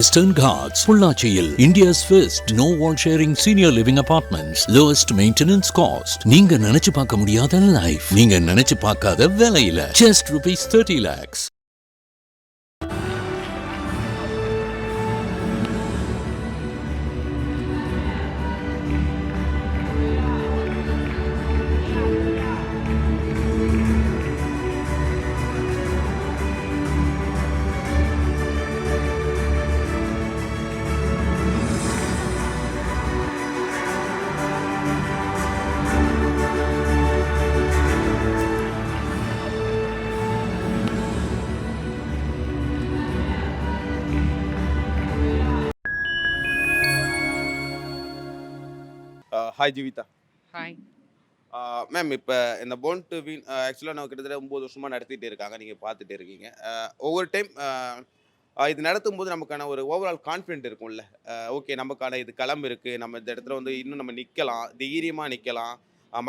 Western Ghats, Pullachiyil, India's first no-wall sharing senior living apartments, lowest maintenance cost. நீங்க நினைச்சு பார்க்க முடியாத life, நீங்க நினைச்சு பார்க்காத விலையில, just rupees 30 lakhs. Hi Jeevitha. Hi. Ma'am, இப்போ இந்த போர்ன் டு வின் ஆக்சுவலாக நான் கிட்டத்தட்ட 9 வருஷமாக நடத்திட்டு இருக்காங்க, நீங்கள் பார்த்துட்டு இருக்கீங்க. ஒவ்வொரு டைம் இது நடத்தும் போது நமக்கான ஒரு ஓவரால் கான்ஃபிடென்ட் இருக்கும்ல. ஓகே, நமக்கான இது களம் இருக்குது, நம்ம இந்த இடத்துல வந்து இன்னும் நம்ம நிற்கலாம், தைரியமாக நிற்கலாம்,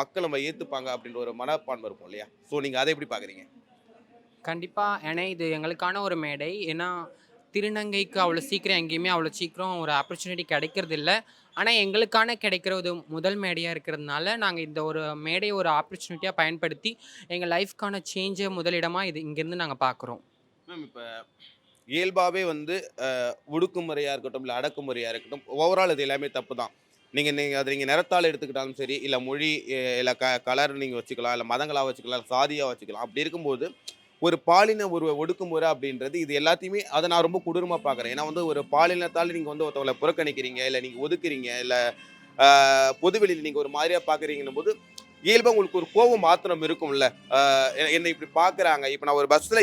மக்கள் நம்ம ஏற்றுப்பாங்க அப்படின்ற ஒரு மனப்பான்மை இருக்கும் இல்லையா? ஸோ நீங்கள் அதை எப்படி பார்க்குறீங்க? கண்டிப்பாக. ஏன்னா இது எங்களுக்கான ஒரு மேடை. ஏன்னா திருநங்கைக்கு அவ்வளோ சீக்கிரம் எங்கேயுமே அவ்வளோ சீக்கிரம் ஒரு ஆப்பர்ச்சுனிட்டி கிடைக்கிறது இல்லை. ஆனால் எங்களுக்கான கிடைக்கிற ஒரு முதல் மேடையாக இருக்கிறதுனால நாங்கள் இந்த ஒரு மேடையை ஒரு ஆப்பர்ச்சுனிட்டியாக பயன்படுத்தி எங்கள் லைஃப்க்கான சேஞ்சை முதலிடமாக இது இங்கேருந்து நாங்கள் பார்க்குறோம். மேம், இப்போ இயல்பாகவே வந்து ஒடுக்குமுறையாக இருக்கட்டும், இல்லை அடக்குமுறையாக இருக்கட்டும், ஓவரால் இது எல்லாமே தப்பு தான். நீங்கள் அதை நீங்கள் நிறத்தால் எடுத்துக்கிட்டாலும் சரி, இல்லை மொழி, இல்லை கலர் நீங்கள் வச்சுக்கலாம், இல்லை மதங்களாக வச்சுக்கலாம், சாதியாக வச்சுக்கலாம். அப்படி இருக்கும்போது ஒரு பாலின ஒரு ஒடுக்குமுறை அப்படின்றது இது எல்லாத்தையுமே அதை நான் ரொம்ப கொடூரமாக பார்க்குறேன். ஏன்னா வந்து ஒரு பாலினத்தால் நீங்கள் வந்து ஒருத்தவங்களை புறக்கணிக்கிறீங்க, இல்லை நீங்கள் ஒதுக்குறீங்க, இல்லை பொதுவெளியில் நீங்கள் ஒரு மாதிரியாக பார்க்குறீங்கன்னும் போது இயல்பாக உங்களுக்கு ஒரு கோபம் மாத்திரம் இருக்கும்ல. என்னை இப்படி பார்க்குறாங்க, இப்போ நான் ஒரு பஸ்ஸில்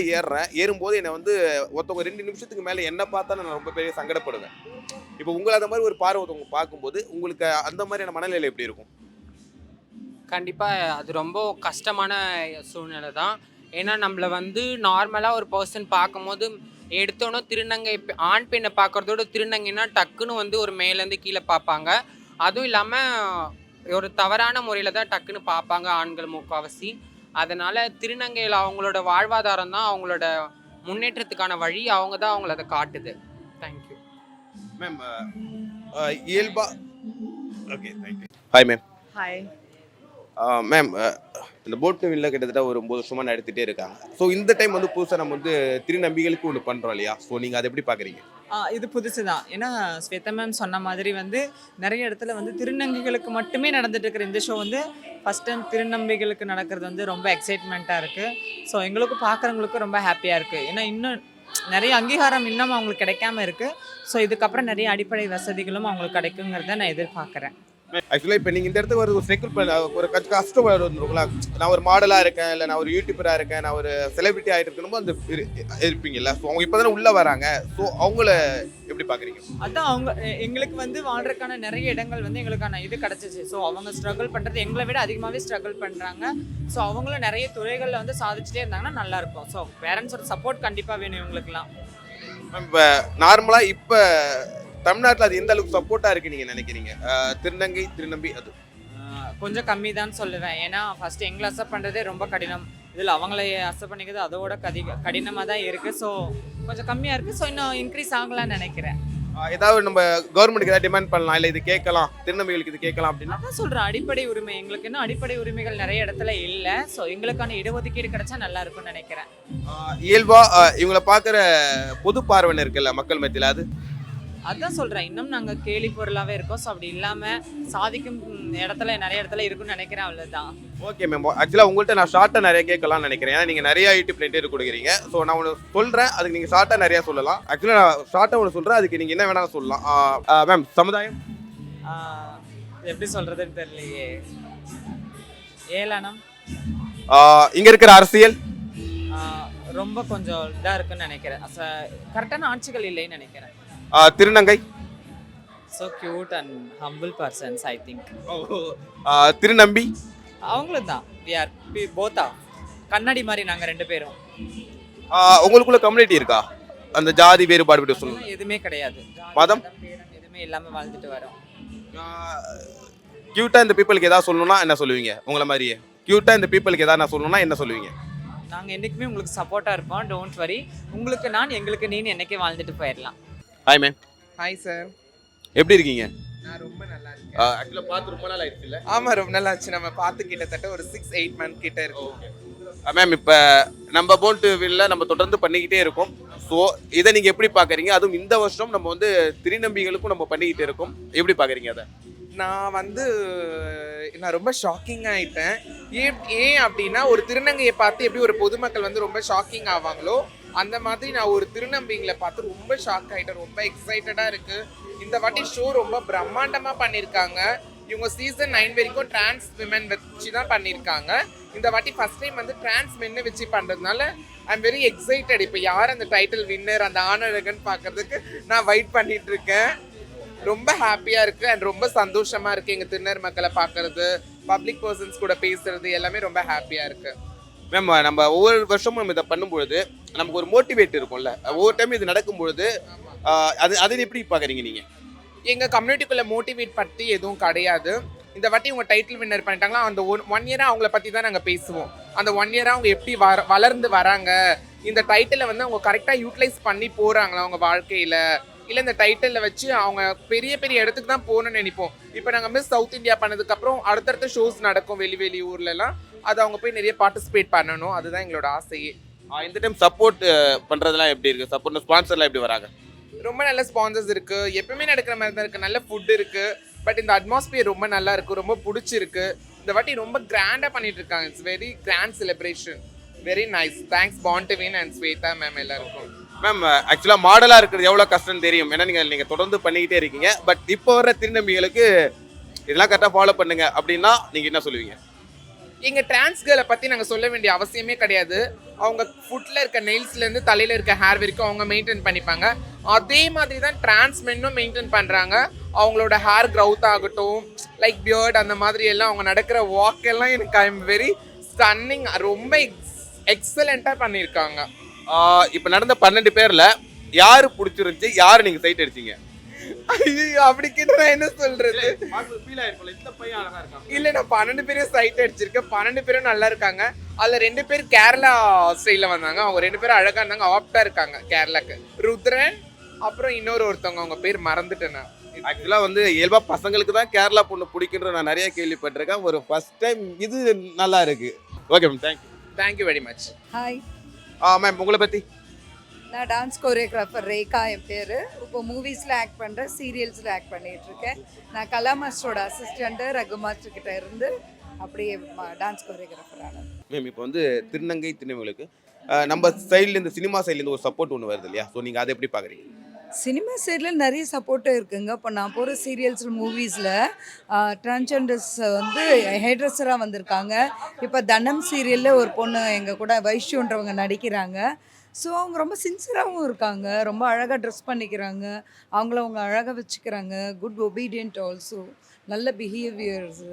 ஏறும்போது என்னை வந்து ஒருத்தவங்க 2 நிமிஷத்துக்கு மேலே என்ன பார்த்தா நான் ரொம்ப பெரிய சங்கடப்படுவேன். இப்போ உங்களை அந்த மாதிரி ஒரு பார்வை ஒருத்தவங்க பார்க்கும்போது உங்களுக்கு அந்த மாதிரியான மனநிலை எப்படி இருக்கும்? கண்டிப்பாக அது ரொம்ப கஷ்டமான சூழ்நிலை தான். ஏன்னா நம்மளை வந்து நார்மலாக ஒரு பர்சன் பார்க்கும்போது எடுத்தோன்னே திருநங்கை ஆண் பெண்ணை பார்க்குறதோட திருநங்கைன்னா டக்குன்னு வந்து ஒரு மேலேருந்து கீழே பார்ப்பாங்க. அதுவும் இல்லாமல் ஒரு தவறான முறையில் தான் டக்குன்னு பார்ப்பாங்க ஆண்கள் முக்கால்வாசி. அதனால் திருநங்கையில் அவங்களோட வாழ்வாதாரம் தான் அவங்களோட முன்னேற்றத்துக்கான வழி. அவங்க தான் அவங்கள அதை காட்டுது. Thank you ma'am. இயல்பா okay, thank you. Hi ma'am. Hi ma'am, இந்த போட் வில்ல கிட்டத்தட்ட ஒரு 9 வருஷமாக நடத்திட்டே இருக்காங்க. ஸோ இந்த டைம் வந்து புதுசாக நம்ம வந்து திருநம்பிகளுக்கு ஒன்று பண்ணுறோம் இல்லையா? ஸோ நீங்கள் அதை எப்படி பார்க்குறீங்க? இது புதுசு தான். ஏன்னா ஸ்வேதா மேம் சொன்ன மாதிரி வந்து நிறைய இடத்துல வந்து திருநங்கைகளுக்கு மட்டுமே நடந்துட்டு இருக்கிற இந்த ஷோ வந்து ஃபஸ்ட் டைம் திருநம்பிகளுக்கு நடக்கிறது வந்து ரொம்ப எக்ஸைட்மெண்ட்டாக இருக்குது. ஸோ எங்களுக்கும் பார்க்குறவங்களுக்கும் ரொம்ப ஹாப்பியாக இருக்குது. ஏன்னா இன்னும் நிறைய அங்கீகாரம் இன்னும் அவங்களுக்கு கிடைக்காம இருக்குது. ஸோ இதுக்கப்புறம் நிறைய அடிப்படை வசதிகளும் அவங்களுக்கு கிடைக்குங்கிறத நான் எதிர்பார்க்குறேன். ஆக்சுவலாக இப்போ நீங்கள் இந்த இடத்துக்கு ஒரு செக்யூர் பண்ண ஒரு கஷ்டம் வந்துருங்களா? நான் ஒரு மாடலாக இருக்கேன், இல்லை நான் ஒரு யூடியூபராக இருக்கேன், நான் ஒரு செலிபிரிட்டி ஆகிட்டு இருக்கணுமோ அந்த இருப்பீங்கல்ல. ஸோ அவங்க இப்போ தானே உள்ளே வராங்க. ஸோ அவங்கள எப்படி பார்க்குறீங்க? அதான் அவங்க எங்களுக்கு வந்து வாழ்றதுக்கான நிறைய இடங்கள் வந்து எங்களுக்கான இது கிடச்சிச்சு. ஸோ அவங்க ஸ்ட்ரகிள் பண்ணுறது எங்களை விட அதிகமாகவே ஸ்ட்ரகிள் பண்ணுறாங்க. ஸோ அவங்களும் நிறைய துறைகளில் வந்து சாதிச்சுட்டே இருந்தாங்கன்னா நல்லாயிருக்கும். ஸோ பேரண்ட்ஸோட சப்போர்ட் கண்டிப்பாக வேணும் இவங்களுக்குலாம். இப்போ நார்மலாக இப்போ தமிழ்நாட்டில் அது எந்த அளவுக்கு சப்போர்ட்டாக இருக்குது நீங்கள் நினைக்கிறீங்க? திருநங்கை திருநம்பி அது கொஞ்சம் கம்மி தான் சொல்லுவேன். ஏன்னா ஃபஸ்ட்டு எங்களை அக்செப்ட் பண்ணுறதே ரொம்ப கடினம். இதில் அவங்கள அக்செப்ட் பண்ணிக்கிறது அதோட கடினமாக தான் இருக்குது. ஸோ கொஞ்சம் கம்மியாக இருக்குது. ஸோ இன்னும் இன்க்ரீஸ் ஆகலான்னு நினைக்கிறேன். ஏதாவது நம்ம கவர்மெண்ட்டுக்கு ஏதாவது டிமாண்ட் பண்ணலாம், இல்லை இது கேட்கலாம், திருநம்பிகளுக்கு இது கேட்கலாம் அப்படின்னா? அதான் சொல்கிறேன், அடிப்படை உரிமை எங்களுக்கு இன்னும் அடிப்படை உரிமைகள் நிறைய இடத்துல இல்லை. ஸோ எங்களுக்கான இடஒதுக்கீடு கிடைச்சா நல்லா இருக்கும்னு நினைக்கிறேன். இயல்பாக இவங்களை பார்க்குற பொது பார்வைன்னு இருக்குல்ல மக்கள் மத்தியில், அது அதான் சொல்கிறேன், இன்னும் நாங்கள் கேலி பொருளாகவே இருக்கோம். ஸோ அப்படி இல்லாமல் சாதிக்கும் இடத்துல நிறைய இடத்துல இருக்குன்னு நினைக்கிறேன். அவ்வளோதான். Okay ma'am. ஆக்சுவலாக உங்கள்கிட்ட நான் ஷார்ட்டாக நிறைய கேட்கலாம்னு நினைக்கிறேன். ஏன்னா நீங்கள் நிறையா யூடியூப் இன்டர்வியூ கொடுக்குறீங்க. ஸோ நான் ஒன்று சொல்கிறேன், அதுக்கு நீங்கள் ஷார்ட்டாக நிறையா சொல்லலாம். ஆக்சுவலாக நான் ஷார்ட்டாக ஒன்று சொல்கிறேன், அதுக்கு நீங்கள் என்ன வேணாலும் சொல்லலாம். மேம், சமுதாயம் எப்படி சொல்கிறதுன்னு தெரியலையே. ஏளனம் இங்கே இருக்கிற அரசியல் ரொம்ப கொஞ்சம் இதாக இருக்குன்னு நினைக்கிறேன். கரெக்டான ஆட்சிகள் இல்லைன்னு நினைக்கிறேன். திருநங்கை so cute and humble persons I think. திருநம்பி அவங்களும் தான். we are both are கண்ணாடி மாதிரி நாங்கள் 2 பேரும். உங்களுக்குள்ள கம்யூனிட்டி இருக்கா? அந்த ஜாதி வேறுபாடு பற்றி சொல்லுங்க. எதுவுமே கிடையாது. மதம் எதுவுமே இல்லாமல் வாழ்ந்துட்டு வரோம். கியூட்டாக இந்த பீப்புளுக்கு எதாவது சொல்லணும்னா என்ன சொல்லுவீங்க? உங்களை மாதிரியே கியூட்டாக இந்த பீப்புளுக்கு எதாவது நான் சொல்லணும்னா என்ன சொல்லுவீங்க? நாங்கள் என்றைக்குமே உங்களுக்கு சப்போர்ட்டாக இருப்போம். Don't worry. உங்களுக்கு நான், எங்களுக்கு நீன்னு என்றைக்கே வாழ்ந்துட்டு போயிடலாம். Hi ma'am, hi sir. எப்படி இருக்கீங்க? நான் ரொம்ப நல்லா இருக்கேன். ஆக்சுவலாக பார்த்து ரொம்ப நாள் ஆயிடுச்சு இல்லை? ஆமாம், ரொம்ப நல்லா ஆச்சு. நம்ம பார்த்து கிட்டத்தட்ட ஒரு 6-8 மந்த் கிட்ட இருக்கும். மேம், இப்போ நம்ம போன் டிவியில் நம்ம தொடர்ந்து பண்ணிக்கிட்டே இருக்கோம். ஸோ இதை நீங்கள் எப்படி பார்க்குறீங்க? அதுவும் இந்த வருஷம் நம்ம வந்து திருநம்பிகளுக்கும் நம்ம பண்ணிக்கிட்டே இருக்கோம். எப்படி பார்க்குறீங்க அதை? நான் ரொம்ப ஷாக்கிங் ஆகிட்டேன். ஏன் அப்படின்னா, ஒரு திருநங்கையை பார்த்து எப்படி ஒரு பொதுமக்கள் வந்து ரொம்ப ஷாக்கிங் ஆவாங்களோ அந்த மாதிரி நான் ஒரு திருநம்பிங்களை பார்த்து ரொம்ப ஷாக் ஆகிட்டேன். ரொம்ப எக்ஸைட்டடாக இருக்குது. இந்த வாட்டி ஷோ ரொம்ப பிரம்மாண்டமாக பண்ணியிருக்காங்க. இவங்க சீசன் 9 வரைக்கும் டிரான்ஸ் விமன் வச்சு தான் பண்ணியிருக்காங்க. இந்த வாட்டி ஃபர்ஸ்ட் டைம் வந்து டிரான்ஸ் மென்னை வச்சு பண்ணுறதுனால ஐ எம் வெரி எக்ஸைட்டட். இப்போ யார் அந்த டைட்டில் வின்னர், அந்த ஆணழகன் பார்க்கறதுக்கு நான் வெயிட் பண்ணிட்டு இருக்கேன். ரொம்ப ஹாப்பியாக இருக்குது அண்ட் ரொம்ப சந்தோஷமாக இருக்குது. எங்கள் திருநர் மக்களை பார்க்குறது, பப்ளிக் பர்சன்ஸ் கூட பேசுறது எல்லாமே ரொம்ப ஹாப்பியாக இருக்குது. மேம், நம்ம ஒவ்வொரு வருஷமும் நம்ம இதை பண்ணும்பொழுது நமக்கு ஒரு மோட்டிவேட் இருக்கும்ல, ஒவ்வொரு டைம் இது நடக்கும்பொழுது அது எப்படி பார்க்குறீங்க நீங்கள்? எங்கள் கம்யூனிட்டிக்குள்ளே மோட்டிவேட் பற்றி எதுவும் கிடையாது. இந்த வாட்டி உங்கள் டைட்டில் வின்னர் பண்ணிட்டாங்களா, அந்த ஒன் இயராக அவங்கள பற்றி தான் நாங்கள் பேசுவோம். அந்த 1 இயராக அவங்க எப்படி வளர்ந்து வராங்க, இந்த டைட்டிலை வந்து அவங்க கரெக்டாக யூட்டிலைஸ் பண்ணி போகிறாங்களா அவங்க வாழ்க்கையில், இல்லை இந்த டைட்டிலில் வச்சு அவங்க பெரிய பெரிய இடத்துக்கு தான் போகணும்னு நினைப்போம். இப்போ நாங்கள் மிஸ் சவுத் இந்தியா பண்ணதுக்கப்புறம் அடுத்தடுத்த ஷோஸ் நடக்கும் வெளி ஊர்லலாம். அது அவங்க போய் நிறைய பார்ட்டிசிபேட் பண்ணணும். அதுதான் எங்களோட ஆசையே. இந்த டைம் சப்போர்ட் பண்ணுறதுலாம் எப்படி இருக்குது? சப்போர்ட் ஸ்பான்சர்லாம் எப்படி வராங்க? ரொம்ப நல்ல ஸ்பான்சர்ஸ் இருக்குது. எப்பவுமே நடக்கிற மாதிரி தான் இருக்குது. நல்ல ஃபுட் இருக்குது. பட் இந்த அட்மாஸ்பியர் ரொம்ப நல்லா இருக்குது. ரொம்ப பிடிச்சிருக்கு. இந்த வாட்டி ரொம்ப கிராண்டாக பண்ணிட்டு இருக்காங்க. It's very grand celebration. Very nice. Thanks Born to Win and Shweta ma'am எல்லாருக்கும். மேம், ஆக்சுவலாக மாடலாக இருக்கிறது எவ்வளோ கஷ்டம்னு தெரியும். ஏன்னா நீங்கள் தொடர்ந்து பண்ணிக்கிட்டே இருக்கீங்க. பட் இப்போ வர திருநம்பிகளுக்கு இதெல்லாம் கரெக்டாக ஃபாலோ பண்ணுங்க அப்படின்னா நீங்கள் என்ன சொல்லுவீங்க? எங்கள் டிரான்ஸ் கேர்ளை பற்றி நாங்கள் சொல்ல வேண்டிய அவசியமே கிடையாது. அவங்க ஃபுட்டில் இருக்க நெயில்ஸ்லேருந்து தலையில் இருக்க ஹேர் வரைக்கும் அவங்க மெயின்டைன் பண்ணிப்பாங்க. அதே மாதிரி தான் டிரான்ஸ் மென்னும் மெயின்டைன் பண்ணுறாங்க. அவங்களோட ஹேர் க்ரௌத் ஆகட்டும், லைக் பியர்ட், அந்த மாதிரி எல்லாம் அவங்க நடக்கிற வாக் எல்லாம் எனக்கு ஐ எம் வெரி ஸ்டன்னிங். ரொம்ப எக்ஸலண்ட்டாக பண்ணியிருக்காங்க. இப்போ நடந்த 12 பேரில் யார் பிடிச்சிருந்துச்சி, யார் நீங்கள் சைட் அடிச்சிங்க? ஐயோ, அப்படி கிட்ட நான் என்ன சொல்றது? இல்ல, நான் 12 பேரும் சைட் அடிச்சிருக்கேன். 12 பேரும் நல்லா இருக்காங்க. அதுல 2 பேர் கேரளா ஸ்டைல வந்தாங்க. அவங்க 2 பேரும் அழகா இருந்தாங்க. ஆப்டா இருக்காங்க கேரளாக்கு. ருத்ரன், அப்புறம் ஒருத்தவங்க, அவங்க பேர் மறந்துட்டேன் நான். ஆக்சுவலாக வந்து இயல்பா பசங்களுக்கு தான் கேரளா பொண்ணு பிடிக்குன்ற நான் நிறைய கேள்விப்பட்டிருக்கேன். ஒரு ஃபர்ஸ்ட் டைம் இது நல்லா இருக்கு. Okay ma'am, thank you. Thank you very much. Hi, ma'am, உங்களை பற்றி? நான் டான்ஸ் கோரியோகிராஃபர் ரேகா என் பேர். இப்போ மூவிஸில் ஆக்ட் பண்ணுறேன், சீரியல்ஸில் ஆக்ட் பண்ணிகிட்ருக்கேன். நான் கலா மாஸ்டரோட அசிஸ்டண்ட்டு ரகு மாஸ்டர் கிட்ட இருந்து அப்படியே டான்ஸ் கோரியோகிராஃபர் ஆனேன். மேம், இப்போ வந்து திருநங்கை திருநங்கைகளுக்கு நம்ம சைட்லேருந்து, சினிமா சைட்லேருந்து ஒரு சப்போர்ட் ஒன்று வருது இல்லையா? ஸோ நீங்கள் அதை எப்படி பார்க்குறீங்க? சினிமா சைடில் நிறைய சப்போர்ட்டும் இருக்குங்க. இப்போ நான் போகிற சீரியல்ஸ் மூவிஸில் டிரான்ஸ்ஜெண்டர்ஸ் வந்து ஹேர் ட்ரெஸ்ஸராக வந்திருக்காங்க. இப்போ தனம் சீரியலில் ஒரு பொண்ணு எங்கள் கூட வைஷ்யுன்றவங்க நடிக்கிறாங்க. ஸோ அவங்க ரொம்ப சின்சியராகவும் இருக்காங்க. ரொம்ப அழகாக ட்ரெஸ் பண்ணிக்கிறாங்க. அவங்கள அவங்க அழகாக வச்சுக்கிறாங்க. Good obedient also. நல்ல பிஹேவியர்ஸு.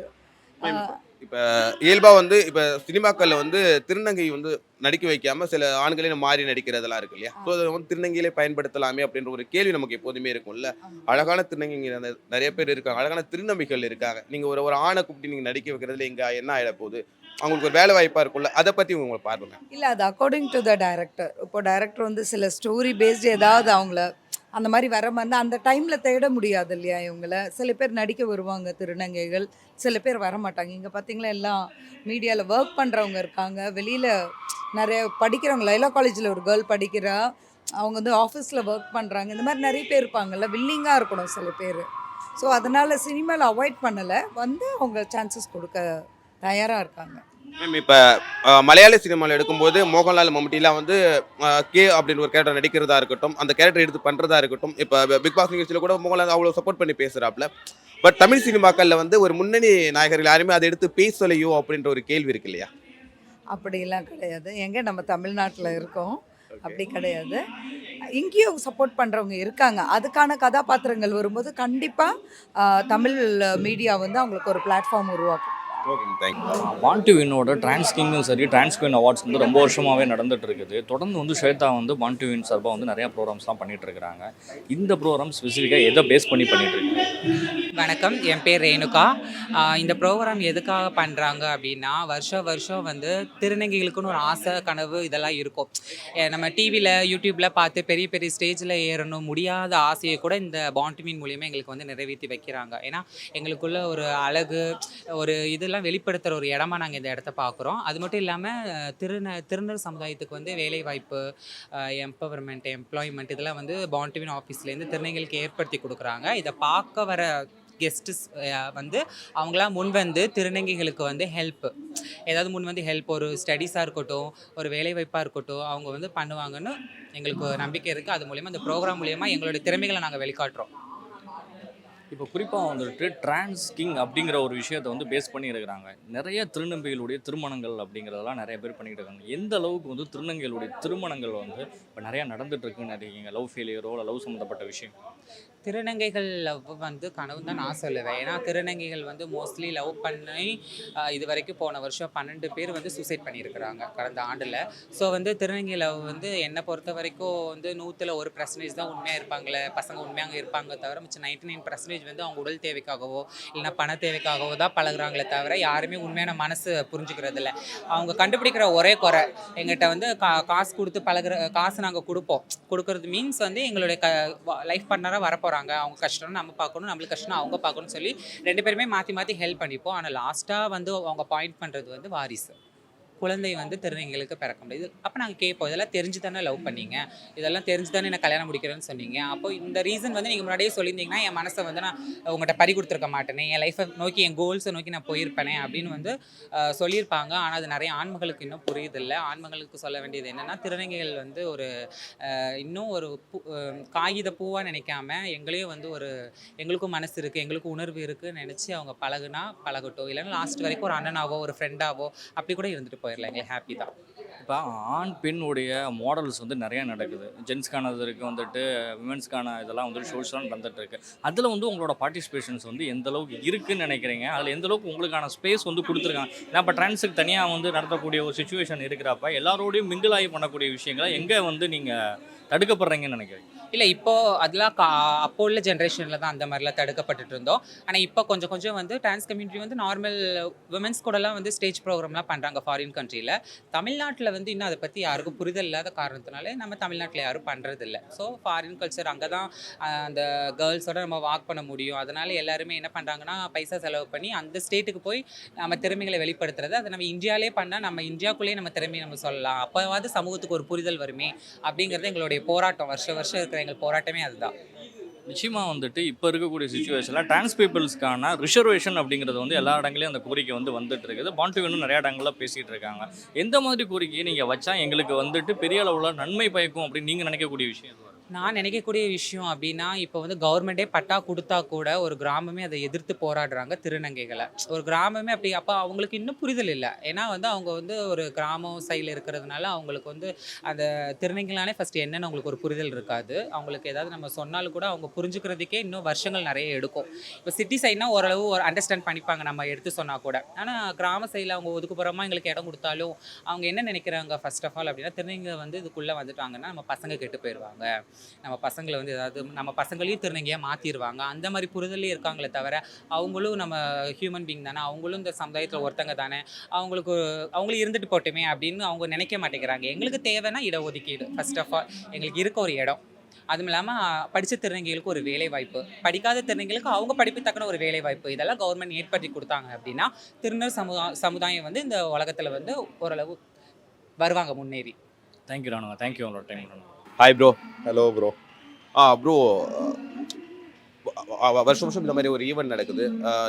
இப்போ இயல்பாக வந்து இப்போ சினிமாக்களில் வந்து திருநங்கை வந்து நடிக்க வைக்காமல் சில ஆண்களே மாறி நடிக்கிறதெல்லாம் இருக்கு இல்லையா? ஸோ அதை வந்து திருநங்கையிலே பயன்படுத்தலாமே அப்படின்ற ஒரு கேள்வி நமக்கு எப்போதுமே இருக்கும்ல. அழகான திருநங்கைங்க நிறைய பேர் இருக்காங்க, அழகான திருநம்பிகள் இருக்காங்க. நீங்கள் ஒரு ஆணை கூப்பிட்டு நீங்கள் நடிக்க வைக்கிறதுல இங்கே என்ன ஆகிட போகுது? அவங்களுக்கு ஒரு வேலை வாய்ப்பாக இருக்கும்ல, அதை பற்றி உங்களை பாருங்க. இல்லை, அது அக்கார்டிங் டு த டைரக்டர். இப்போ டைரக்டர் வந்து சில ஸ்டோரி பேஸ்டு ஏதாவது அவங்கள அந்த மாதிரி வர மாதிரி அந்த டைமில் தேட முடியாது இல்லையா இவங்கள. சில பேர் நடிக்க வருவாங்க திருநங்கைகள், சில பேர் வரமாட்டாங்க. இங்கே பார்த்தீங்களா எல்லாம் மீடியாவில் ஒர்க் பண்ணுறவங்க இருக்காங்க. வெளியில் நிறைய படிக்கிறவங்க, லைலா காலேஜில் ஒரு கேர்ள் படிக்கிறா, அவங்க வந்து ஆஃபீஸில் ஒர்க் பண்ணுறாங்க. இந்த மாதிரி நிறைய பேர் இருப்பாங்கல்ல, வில்லிங்காக இருக்கணும் சில பேர். ஸோ அதனால் சினிமாவில் அவாய்ட் பண்ணலை, வந்து அவங்க சான்சஸ் கொடுக்க தயாராக இருக்காங்க. மேம், இப்போ மலையாள சினிமாவில் எடுக்கும்போது மோகன்லால் மம்முட்டிலாம் வந்து கே அப்படின்னு ஒரு கேரக்டர் நடிக்கிறதா இருக்கட்டும், அந்த கேரக்டர் எடுத்து பண்ணுறதா இருக்கட்டும். இப்போ பிக் பாஸ் நிகழ்ச்சியில் கூட மோகன்லால் அவ்வளோ சப்போர்ட் பண்ணி பேசுகிறாப்புல. பட் தமிழ் சினிமாக்களில் வந்து ஒரு முன்னணி நாயகர்கள் யாருமே அதை எடுத்து பேசலையோ அப்படின்ற ஒரு கேள்வி இருக்கு இல்லையா? அப்படிலாம் கிடையாது. எங்கே நம்ம தமிழ்நாட்டில் இருக்கோம், அப்படி கிடையாது. இங்கேயும் சப்போர்ட் பண்ணுறவங்க இருக்காங்க. அதுக்கான கதாபாத்திரங்கள் வரும்போது கண்டிப்பாக தமிழ் மீடியா வந்து அவங்களுக்கு ஒரு பிளாட்ஃபார்ம் உருவாக்கும். Okay, thank you. பான் டு வின்னோட டிரான்ஸ் கிங்கும் சரி, டிரான்ஸ் குயின் அவார்ட்ஸ் வந்து ரொம்ப வருஷமாகவே நடந்துட்டு இருக்குது. தொடர்ந்து வந்து ஸ்வேதா வந்து பான் டு வின் சார்பாக வந்து நிறையா ப்ரோக்ராம்ஸ்லாம் பண்ணிட்டு இருக்கிறாங்க. இந்த ப்ரோக்ராம் ஸ்பெசிஃபிக்காக எதை பேஸ் பண்ணி பண்ணிட்டு இருக்கு? வணக்கம், என் பேர் ரேணுகா. இந்த ப்ரோக்ராம் எதுக்காக பண்ணுறாங்க அப்படின்னா, வருஷம் வருஷம் வந்து திருநங்கைகளுக்குன்னு ஒரு ஆசை, கனவு இதெல்லாம் இருக்கும். நம்ம டிவியில், யூடியூப்பில் பார்த்து பெரிய பெரிய ஸ்டேஜில் ஏறணும் முடியாத ஆசையை கூட இந்த பாண்டிமின் மூலியமாக எங்களுக்கு வந்து நிறைவேற்றி வைக்கிறாங்க. ஏன்னா எங்களுக்குள்ள ஒரு அழகு, ஒரு இதெல்லாம் வெளிப்படுத்துகிற ஒரு இடமா நாங்கள் இந்த இடத்த பார்க்குறோம். அது மட்டும் இல்லாமல் திருநர் சமுதாயத்துக்கு வந்து வேலைவாய்ப்பு, எம்பவர்மெண்ட், எம்ப்ளாய்மெண்ட் இதெல்லாம் வந்து பாண்டிமின் ஆஃபீஸ்லேருந்து திருநங்கைகளுக்கு ஏற்படுத்தி கொடுக்குறாங்க. இதை பார்க்க வர கெஸ்ட்ஸ் வந்து அவங்களா முன் வந்து திருநங்கைகளுக்கு வந்து ஹெல்ப், ஏதாவது முன் வந்து ஹெல்ப், ஒரு ஸ்டடீஸாக இருக்கட்டும், ஒரு வேலைவாய்ப்பாக இருக்கட்டும், அவங்க வந்து பண்ணுவாங்கன்னு எங்களுக்கு நம்பிக்கை இருக்குது. அது மூலயமா, இந்த ப்ரோக்ராம் மூலயமா எங்களுடைய திறமைகளை நாங்கள் வெளிக்காட்டுறோம். இப்போ குறிப்பாக வந்துட்டு டிரான்ஸ் கிங் அப்படிங்கிற ஒரு விஷயத்தை வந்து பேஸ் பண்ணி இருக்கிறாங்க. நிறைய திருநங்கைகளுடைய திருமணங்கள் அப்படிங்கிறதெல்லாம் நிறைய பேர் பண்ணிகிட்டு இருக்காங்க. எந்த அளவுக்கு வந்து திருநங்கைகளுடைய திருமணங்கள் வந்து இப்போ நிறையா நடந்துட்டு இருக்குன்னு நினைக்கிறீங்க? லவ் ஃபெயிலியரோ இல்லை லவ் சம்மந்தப்பட்ட விஷயம்? திருநங்கைகள் லவ் வந்து கனவு தான் நான் சொல்லுவேன். ஏன்னா திருநங்கைகள் வந்து மோஸ்ட்லி லவ் பண்ணி இது வரைக்கும் போன வருஷம் 12 பேர் வந்து சூசைட் பண்ணியிருக்கிறாங்க கடந்த ஆண்டில். ஸோ வந்து திருநங்கை லவ் வந்து என்னை பொறுத்த வரைக்கும் வந்து 100% தான் உண்மையாக இருப்பாங்களே, பசங்க உண்மையாக இருப்பாங்க தவிர மிச்சம் 99% வந்து அவங்க உடல் தேவைக்காகவோ இல்லைனா பண தேவைக்காகவோ தான் பழகுறாங்களே தவிர யாருமே உண்மையான மனசு புரிஞ்சுக்கிறது இல்லை. அவங்க கண்டுபிடிக்கிற ஒரே குறை, எங்கிட்ட வந்து காசு கொடுத்து பழகுற, காசு நாங்கள் கொடுக்கறது மீன்ஸ் வந்து எங்களுடைய லைஃப் பார்ட்னராக வரப்போகிறாங்க, அவங்க கஷ்டம் நம்ம பார்க்கணும், நம்மளுக்கு கஷ்டம் அவங்க பார்க்கணும்னு சொல்லி 2 பேருமே மாற்றி மாற்றி ஹெல்ப் பண்ணிப்போம். ஆனால் லாஸ்ட்டாக வந்து அவங்க பாயிண்ட் பண்ணுறது வந்து வாரிசு, குழந்தை வந்து திருநங்கைகளுக்கு பிறக்க முடியுது. அப்போ நாங்கள் கேட்போம், இதெல்லாம் தெரிஞ்சு தானே லவ் பண்ணீங்க, இதெல்லாம் தெரிஞ்சு தானே என்ன கல்யாணம் முடிக்கிறேன்னு சொன்னீங்க, அப்போ இந்த ரீசன் வந்து நீங்கள் முன்னாடியே சொல்லியிருந்தீங்கன்னா என் மனசை வந்து நான் உங்கள்கிட்ட பறி கொடுத்துருக்க மாட்டேனே, என் லைஃப்பை நோக்கி, என் கோல்ஸை நோக்கி நான் போயிருப்பேனே அப்படின்னு வந்து சொல்லியிருப்பாங்க. ஆனால் அது நிறைய ஆண்மகளுக்கு இன்னும் புரியுதில்லை. ஆண்மகளுக்கு சொல்ல வேண்டியது என்னென்னா, திருநங்கைகள் வந்து ஒரு இன்னும் ஒரு காகித பூவாக நினைக்காம எங்களையும் வந்து ஒரு, எங்களுக்கும் மனசு இருக்குது, எங்களுக்கும் உணர்வு இருக்குதுன்னு நினச்சி அவங்க பழகுனா பழகட்டும், இல்லைன்னா லாஸ்ட் வரைக்கும் ஒரு அண்ணனாவோ ஒரு ஃப்ரெண்டாவோ அப்படி கூட இருந்துட்டு போயிடலாம். எங்களுக்கு ஹாப்பி தான். இப்போ ஆண் பெண்ணுடைய மாடல்ஸ் வந்து நிறையா நடக்குது. ஜென்ஸ்க்கானது இருக்குது, வந்துட்டு விமென்ஸ்க்கான இதெல்லாம் வந்து ஷோஸ்லாம் நடந்துட்டு இருக்கு. அதில் வந்து உங்களோட பார்ட்டிசிபேஷன்ஸ் வந்து எந்த அளவுக்கு இருக்குன்னு நினைக்கிறீங்க? அதில் எந்த அளவுக்கு உங்களுக்கான ஸ்பேஸ் வந்து கொடுத்துருக்காங்க? ஏன்னா இப்போ ட்ரான்ஸுக்கு தனியாக வந்து நடத்தக்கூடிய ஒரு சுச்சுவேஷன் இருக்கிறப்ப எல்லாரோடையும் மிங்கிள் ஆகி பண்ணக்கூடிய விஷயங்களை எங்கே வந்து நீங்கள் தடுக்கப்படுறீங்கன்னு நினைக்கிறீங்க? இல்லை, இப்போது அதெல்லாம் அப்போ உள்ள ஜென்ரேஷனில் தான் அந்த மாதிரிலாம் தடுக்கப்பட்டுட்டு இருந்தோம். ஆனால் இப்போ கொஞ்சம் கொஞ்சம் வந்து டிரான்ஸ் கம்யூனிட்டி வந்து நார்மல் விமென்ஸ் கூடலாம் வந்து ஸ்டேஜ் ப்ரோக்ராம்லாம் பண்ணுறாங்க ஃபாரின் கண்ட்ரியில். தமிழ்நாட்டில் வந்து இன்னும் அதை பற்றி யாருக்கும் புரிதல் இல்லாத காரணத்தினாலே நம்ம தமிழ்நாட்டில் யாரும் பண்ணுறதில்ல. ஸோ ஃபாரின் கல்ச்சர் அங்கே தான் அந்த கேர்ள்ஸோட நம்ம வாக் பண்ண முடியும். அதனால் எல்லாருமே என்ன பண்ணுறாங்கன்னா, பைசா செலவு பண்ணி அந்த ஸ்டேட்டுக்கு போய் நம்ம திறமைகளை வெளிப்படுத்துறது. அதை நம்ம இந்தியாவிலே பண்ணால் நம்ம இந்தியாவுக்குள்ளேயே நம்ம திறமையை நம்ம சொல்லலாம், அப்போவாது சமூகத்துக்கு ஒரு புரிதல் வருமே அப்படிங்கிறது எங்களுடைய போராட்டம். வருஷம் வருஷம் இருக்கிற எங்கள் போராட்டமே அதுதான். நிச்சயமாக வந்துட்டு இப்போ இருக்கக்கூடிய சுச்சுவேஷனில் டிரான்ஸ் பீப்புள்ஸ்க்கான ரிசர்வேஷன் அப்படிங்கிறது வந்து எல்லா இடங்களையும் அந்த கோரிக்கை வந்து வந்துட்டு இருக்குது. பாண்டிவனும் நிறையா இடங்களில் பேசிகிட்டு இருக்காங்க. எந்த மாதிரி கோரிக்கையை நீங்கள் வச்சா எங்களுக்கு வந்துட்டு பெரிய அளவில் நன்மை பயக்கும் அப்படின்னு நீங்கள் நினைக்கக்கூடிய விஷயம்? நான் நினைக்கக்கூடிய விஷயம் அப்படின்னா, இப்போ வந்து கவர்மெண்ட்டே பட்டா கொடுத்தா கூட ஒரு கிராமமே அதை எதிர்த்து போராடுறாங்க திருநங்கைகளை. ஒரு கிராமமே அப்படி, அப்போ அவங்களுக்கு இன்னும் புரிதல் இல்லை. ஏன்னா வந்து அவங்க வந்து ஒரு கிராமம் சைடில் இருக்கிறதுனால அவங்களுக்கு வந்து அந்த திருநங்கைகளானே ஃபஸ்ட்டு என்னென்னு அவங்களுக்கு ஒரு புரிதல் இருக்காது. அவங்களுக்கு ஏதாவது நம்ம சொன்னாலும் கூட அவங்க புரிஞ்சுக்கிறதுக்கே இன்னும் வருஷங்கள் நிறைய எடுக்கும். இப்போ சிட்டி சைட்னா ஓரளவு ஒரு அண்டர்ஸ்டாண்ட் பண்ணிப்பாங்க நம்ம எடுத்து சொன்னால் கூட. ஆனால் கிராம சைடில் அவங்க ஒதுக்குப்புறமா எங்களுக்கு இடம் கொடுத்தாலும் அவங்க என்ன நினைக்கிறாங்க ஃபர்ஸ்ட் ஆஃப் ஆல் அப்படின்னா, திருநங்கை வந்து இதுக்குள்ளே வந்துட்டாங்கன்னா நம்ம பசங்க கெட்டு போயிடுவாங்க, நம்ம பசங்களை வந்து ஏதாவது நம்ம பசங்களையும் திருநங்கையாக மாற்றிடுவாங்க, அந்த மாதிரி புரிதலே இருக்காங்களே தவிர அவங்களும் நம்ம ஹியூமன் பீயிங் தானே, அவங்களும் இந்த சமுதாயத்தில் ஒருத்தங்க தானே, அவங்களும் இருந்துட்டு போட்டுமே அப்படின்னு அவங்க நினைக்க மாட்டேங்கிறாங்க. எங்களுக்கு தேவைன்னா இடஒதுக்கீடு ஃபர்ஸ்ட் ஆஃப் ஆல், எங்களுக்கு இருக்க ஒரு இடம், அதுவும் இல்லாமல் படித்த திருநங்கைகளுக்கு ஒரு வேலை வாய்ப்பு, படிக்காத திருநங்கைகளுக்கு அவங்க படிப்பு தக்கன ஒரு வேலை வாய்ப்பு, இதெல்லாம் கவர்மெண்ட் ஏற்படுத்தி கொடுத்தாங்க அப்படின்னா திருநர் சமுதாயம் வந்து இந்த உலகத்தில் வந்து ஓரளவு வருவாங்க முன்னேறி. தேங்க்யூ ராணுவா, தேங்க்யூ உங்களோட time. Hi bro. Hello bro. Bro, வருஷம் வருஷம் இந்த மாதிரி ஒரு ஈவெண்ட் நடக்குது.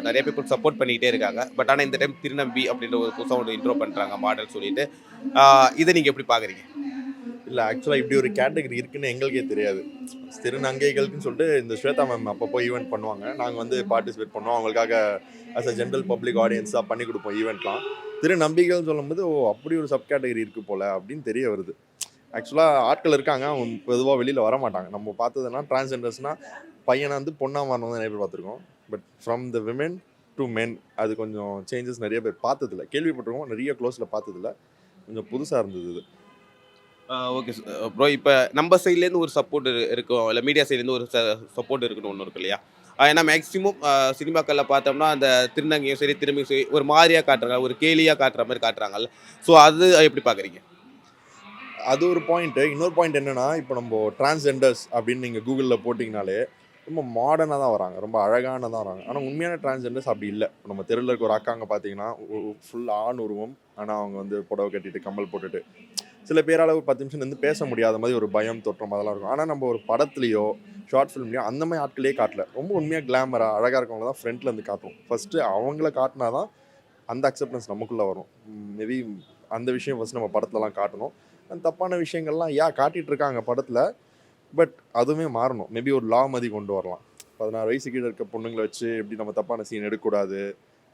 நிறைய பீப்புள் சப்போர்ட் பண்ணிக்கிட்டே இருக்காங்க. பட் ஆனால் இந்த டைம் திருநம்பி அப்படின்ற ஒரு புதுசாக ஒன்று இன்ட்ரோ பண்ணுறாங்க மாடல் சொல்லிட்டு. இதை நீங்கள் எப்படி பார்க்குறீங்க? இல்லை, ஆக்சுவலாக இப்படி ஒரு கேட்டகரி இருக்குன்னு எங்களுக்கே தெரியாது. திருநங்கைகளுக்குன்னு சொல்லிட்டு இந்த ஸ்வேதா மேம் அப்பப்போ ஈவெண்ட் பண்ணுவாங்க. நாங்கள் வந்து பார்ட்டிசிபேட் பண்ணுவோம், அவங்களுக்காக ஆஸ் அ ஜென்ரல் பப்ளிக் ஆடியன்ஸாக பண்ணி கொடுப்போம் ஈவெண்ட்லாம். திருநம்பிக்கைன்னு சொல்லும்போது அப்படி ஒரு சப் கேட்டகரி இருக்குது போல் அப்படின்னு தெரிய வருது. ஆக்சுவலாக ஆட்கள் இருக்காங்க, அவங்க பொதுவாக வெளியில் வர மாட்டாங்க. நம்ம பார்த்ததுன்னா டிரான்ஸ்ஜெண்டர்ஸ்னால் பையனை வந்து பொண்ணாக மாறணும் நிறைய பேர் பார்த்துருக்கோம். But from the women to men அது கொஞ்சம் சேஞ்சஸ் நிறைய பேர் பார்த்ததில்ல. கேள்விப்பட்டிருக்கோம், நிறைய க்ளோஸில் பார்த்ததில்ல. கொஞ்சம் புதுசாக இருந்தது இது. Okay bro. இப்போ நம்ம சைட்லேருந்து ஒரு சப்போர்ட் இருக்கும், இல்லை மீடியா சைட்லேருந்து ஒரு சப்போர்ட் இருக்குன்னு ஒன்று இருக்கு இல்லையா? ஏன்னா மேக்ஸிமம் சினிமாக்களில் பார்த்தோம்னா அந்த திருநங்கையும் சரி திரும்பியும் சரி ஒரு மாதிரியாக காட்டுறாங்க, ஒரு கேலியாக காட்டுற மாதிரி காட்டுறாங்கல்ல. ஸோ அது எப்படி பார்க்குறீங்க? அது ஒரு பாயிண்ட்டு. இன்னொரு பாயிண்ட் என்னன்னா, இப்போ நம்ம டிரான்ஸ்ஜெண்டர்ஸ் அப்படின்னு நீங்கள் கூகுளில் போட்டிங்கனாலே ரொம்ப மாடர்னாக தான் வராங்க, ரொம்ப அழகானதாக வராங்க. ஆனால் உண்மையான டிரான்ஸ்ஜெண்டர்ஸ் அப்படி இல்லை. நம்ம தெருவில் இருக்க ஒரு அக்காங்க பார்த்தீங்கன்னா ஃபுல் ஆண் உருவம், ஆனால் அவங்க வந்து புடவை கட்டிட்டு கம்மல் போட்டுட்டு சில பேரால் ஒரு 10 நிமிஷம் நின்று பேச முடியாத மாதிரி ஒரு பயம் தோற்றம் அதெல்லாம் இருக்கும். ஆனால் நம்ம ஒரு படத்துலையோ ஷார்ட் ஃபிலிம்லையோ அந்த மாதிரி ஆட்களே காட்டல. ரொம்ப உண்மையாக கிளாமராக அழகாக இருக்கவங்க தான் ஃப்ரண்ட்டில் இருந்து காட்டுவோம். ஃபஸ்ட்டு அவங்கள காட்டினா தான் அந்த அக்செப்டன்ஸ் நமக்குள்ளே வரும். மேபி அந்த விஷயம் ஃபஸ்ட் நம்ம படத்துலலாம் காட்டணும். அந்த தப்பான விஷயங்கள்லாம் காட்டிகிட்டு இருக்காங்க படத்தில். பட் அதுவுமே மாறணும். மேபி ஒரு லா மாதிரி கொண்டு வரலாம். 16 வயசு கீழே இருக்க பொண்ணுங்களை வச்சு எப்படி நம்ம தப்பான சீன் எடுக்கக்கூடாது,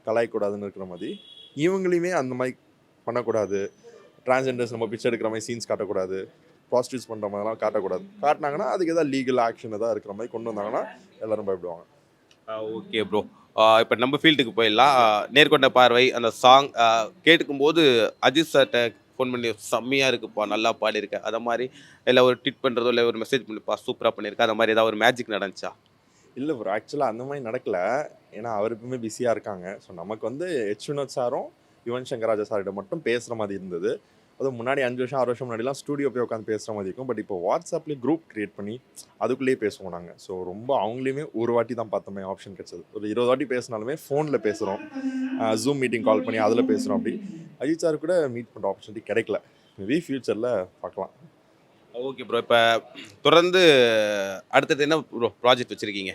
கலாய்க்கூடாதுன்னு இருக்கிற மாதிரி இவங்களையுமே அந்த மாதிரி பண்ணக்கூடாது. டிரான்ஸ்ஜெண்டர்ஸ் நம்ம பிச்சை எடுக்கிற மாதிரி சீன்ஸ் காட்டக்கூடாது, ப்ராஸ்டியூட்ஸ் பண்ணுற மாதிரிலாம் காட்டக்கூடாது. காட்டினாங்கன்னா அதுக்கு எதாவது லீகல் ஆக்ஷன் எதாவது இருக்கிற மாதிரி கொண்டு வந்தாங்கன்னா எல்லோரும் பயப்படுவாங்க. Okay bro. இப்போ நம்ம ஃபீல்டுக்கு போயிடலாம். நேர்கொண்ட பார்வை அந்த சாங் கேட்டுக்கும்போது அஜித் சார்கிட்ட ஃபோன் பண்ணி செம்மையாக இருக்குப்பா, நல்லா பாடியிருக்கேன் அதை மாதிரி, இல்லை ஒரு ட்வீட் பண்ணுறதோ இல்லை ஒரு மெசேஜ் பண்ணிப்பா சூப்பராக பண்ணியிருக்கேன் அந்த மாதிரி ஏதாவது ஒரு மேஜிக் நடந்துச்சா? இல்லை ப்ரோ, ஆக்சுவலாக அந்த மாதிரி நடக்கல. ஏன்னா அவர் எப்பவுமே பிஸியாக இருக்காங்க. ஸோ நமக்கு வந்து எச் வினோத் சாரும் யுவன் சங்கர் ராஜா சார்கிட்ட மட்டும் பேசுகிற மாதிரி இருந்தது. அதுவும் முன்னாடி 5 வருஷம் 6 வருஷம் முன்னாடிலாம் ஸ்டூடியோ போய் உட்காந்து பேசுகிற மாதிரி இருக்கும். பட் இப்போ வாட்ஸ்அப்லேயே குரூப் க்ரியேட் பண்ணி அதுக்குள்ளேயே பேசுவோம் நாங்கள். ஸோ ரொம்ப அவங்களையுமே ஒரு வாட்டி தான் பார்த்தோமே ஆப்ஷன் கிடச்சது. ஒரு 20 வாட்டி பேசினாலுமே ஃபோனில் பேசுகிறோம், ஜூம் மீட்டிங் கால் பண்ணி அதில் பேசுகிறோம். அப்படி அஜித் சார் கூட மீட் பண்ணுற ஆப்பர்ச்சுனிட்டி கிடைக்கல. மேபி ஃப்யூச்சரில் பார்க்கலாம். Okay bro. இப்போ தொடர்ந்து அடுத்தது என்ன ப்ரோ ப்ராஜெக்ட் வச்சுருக்கீங்க?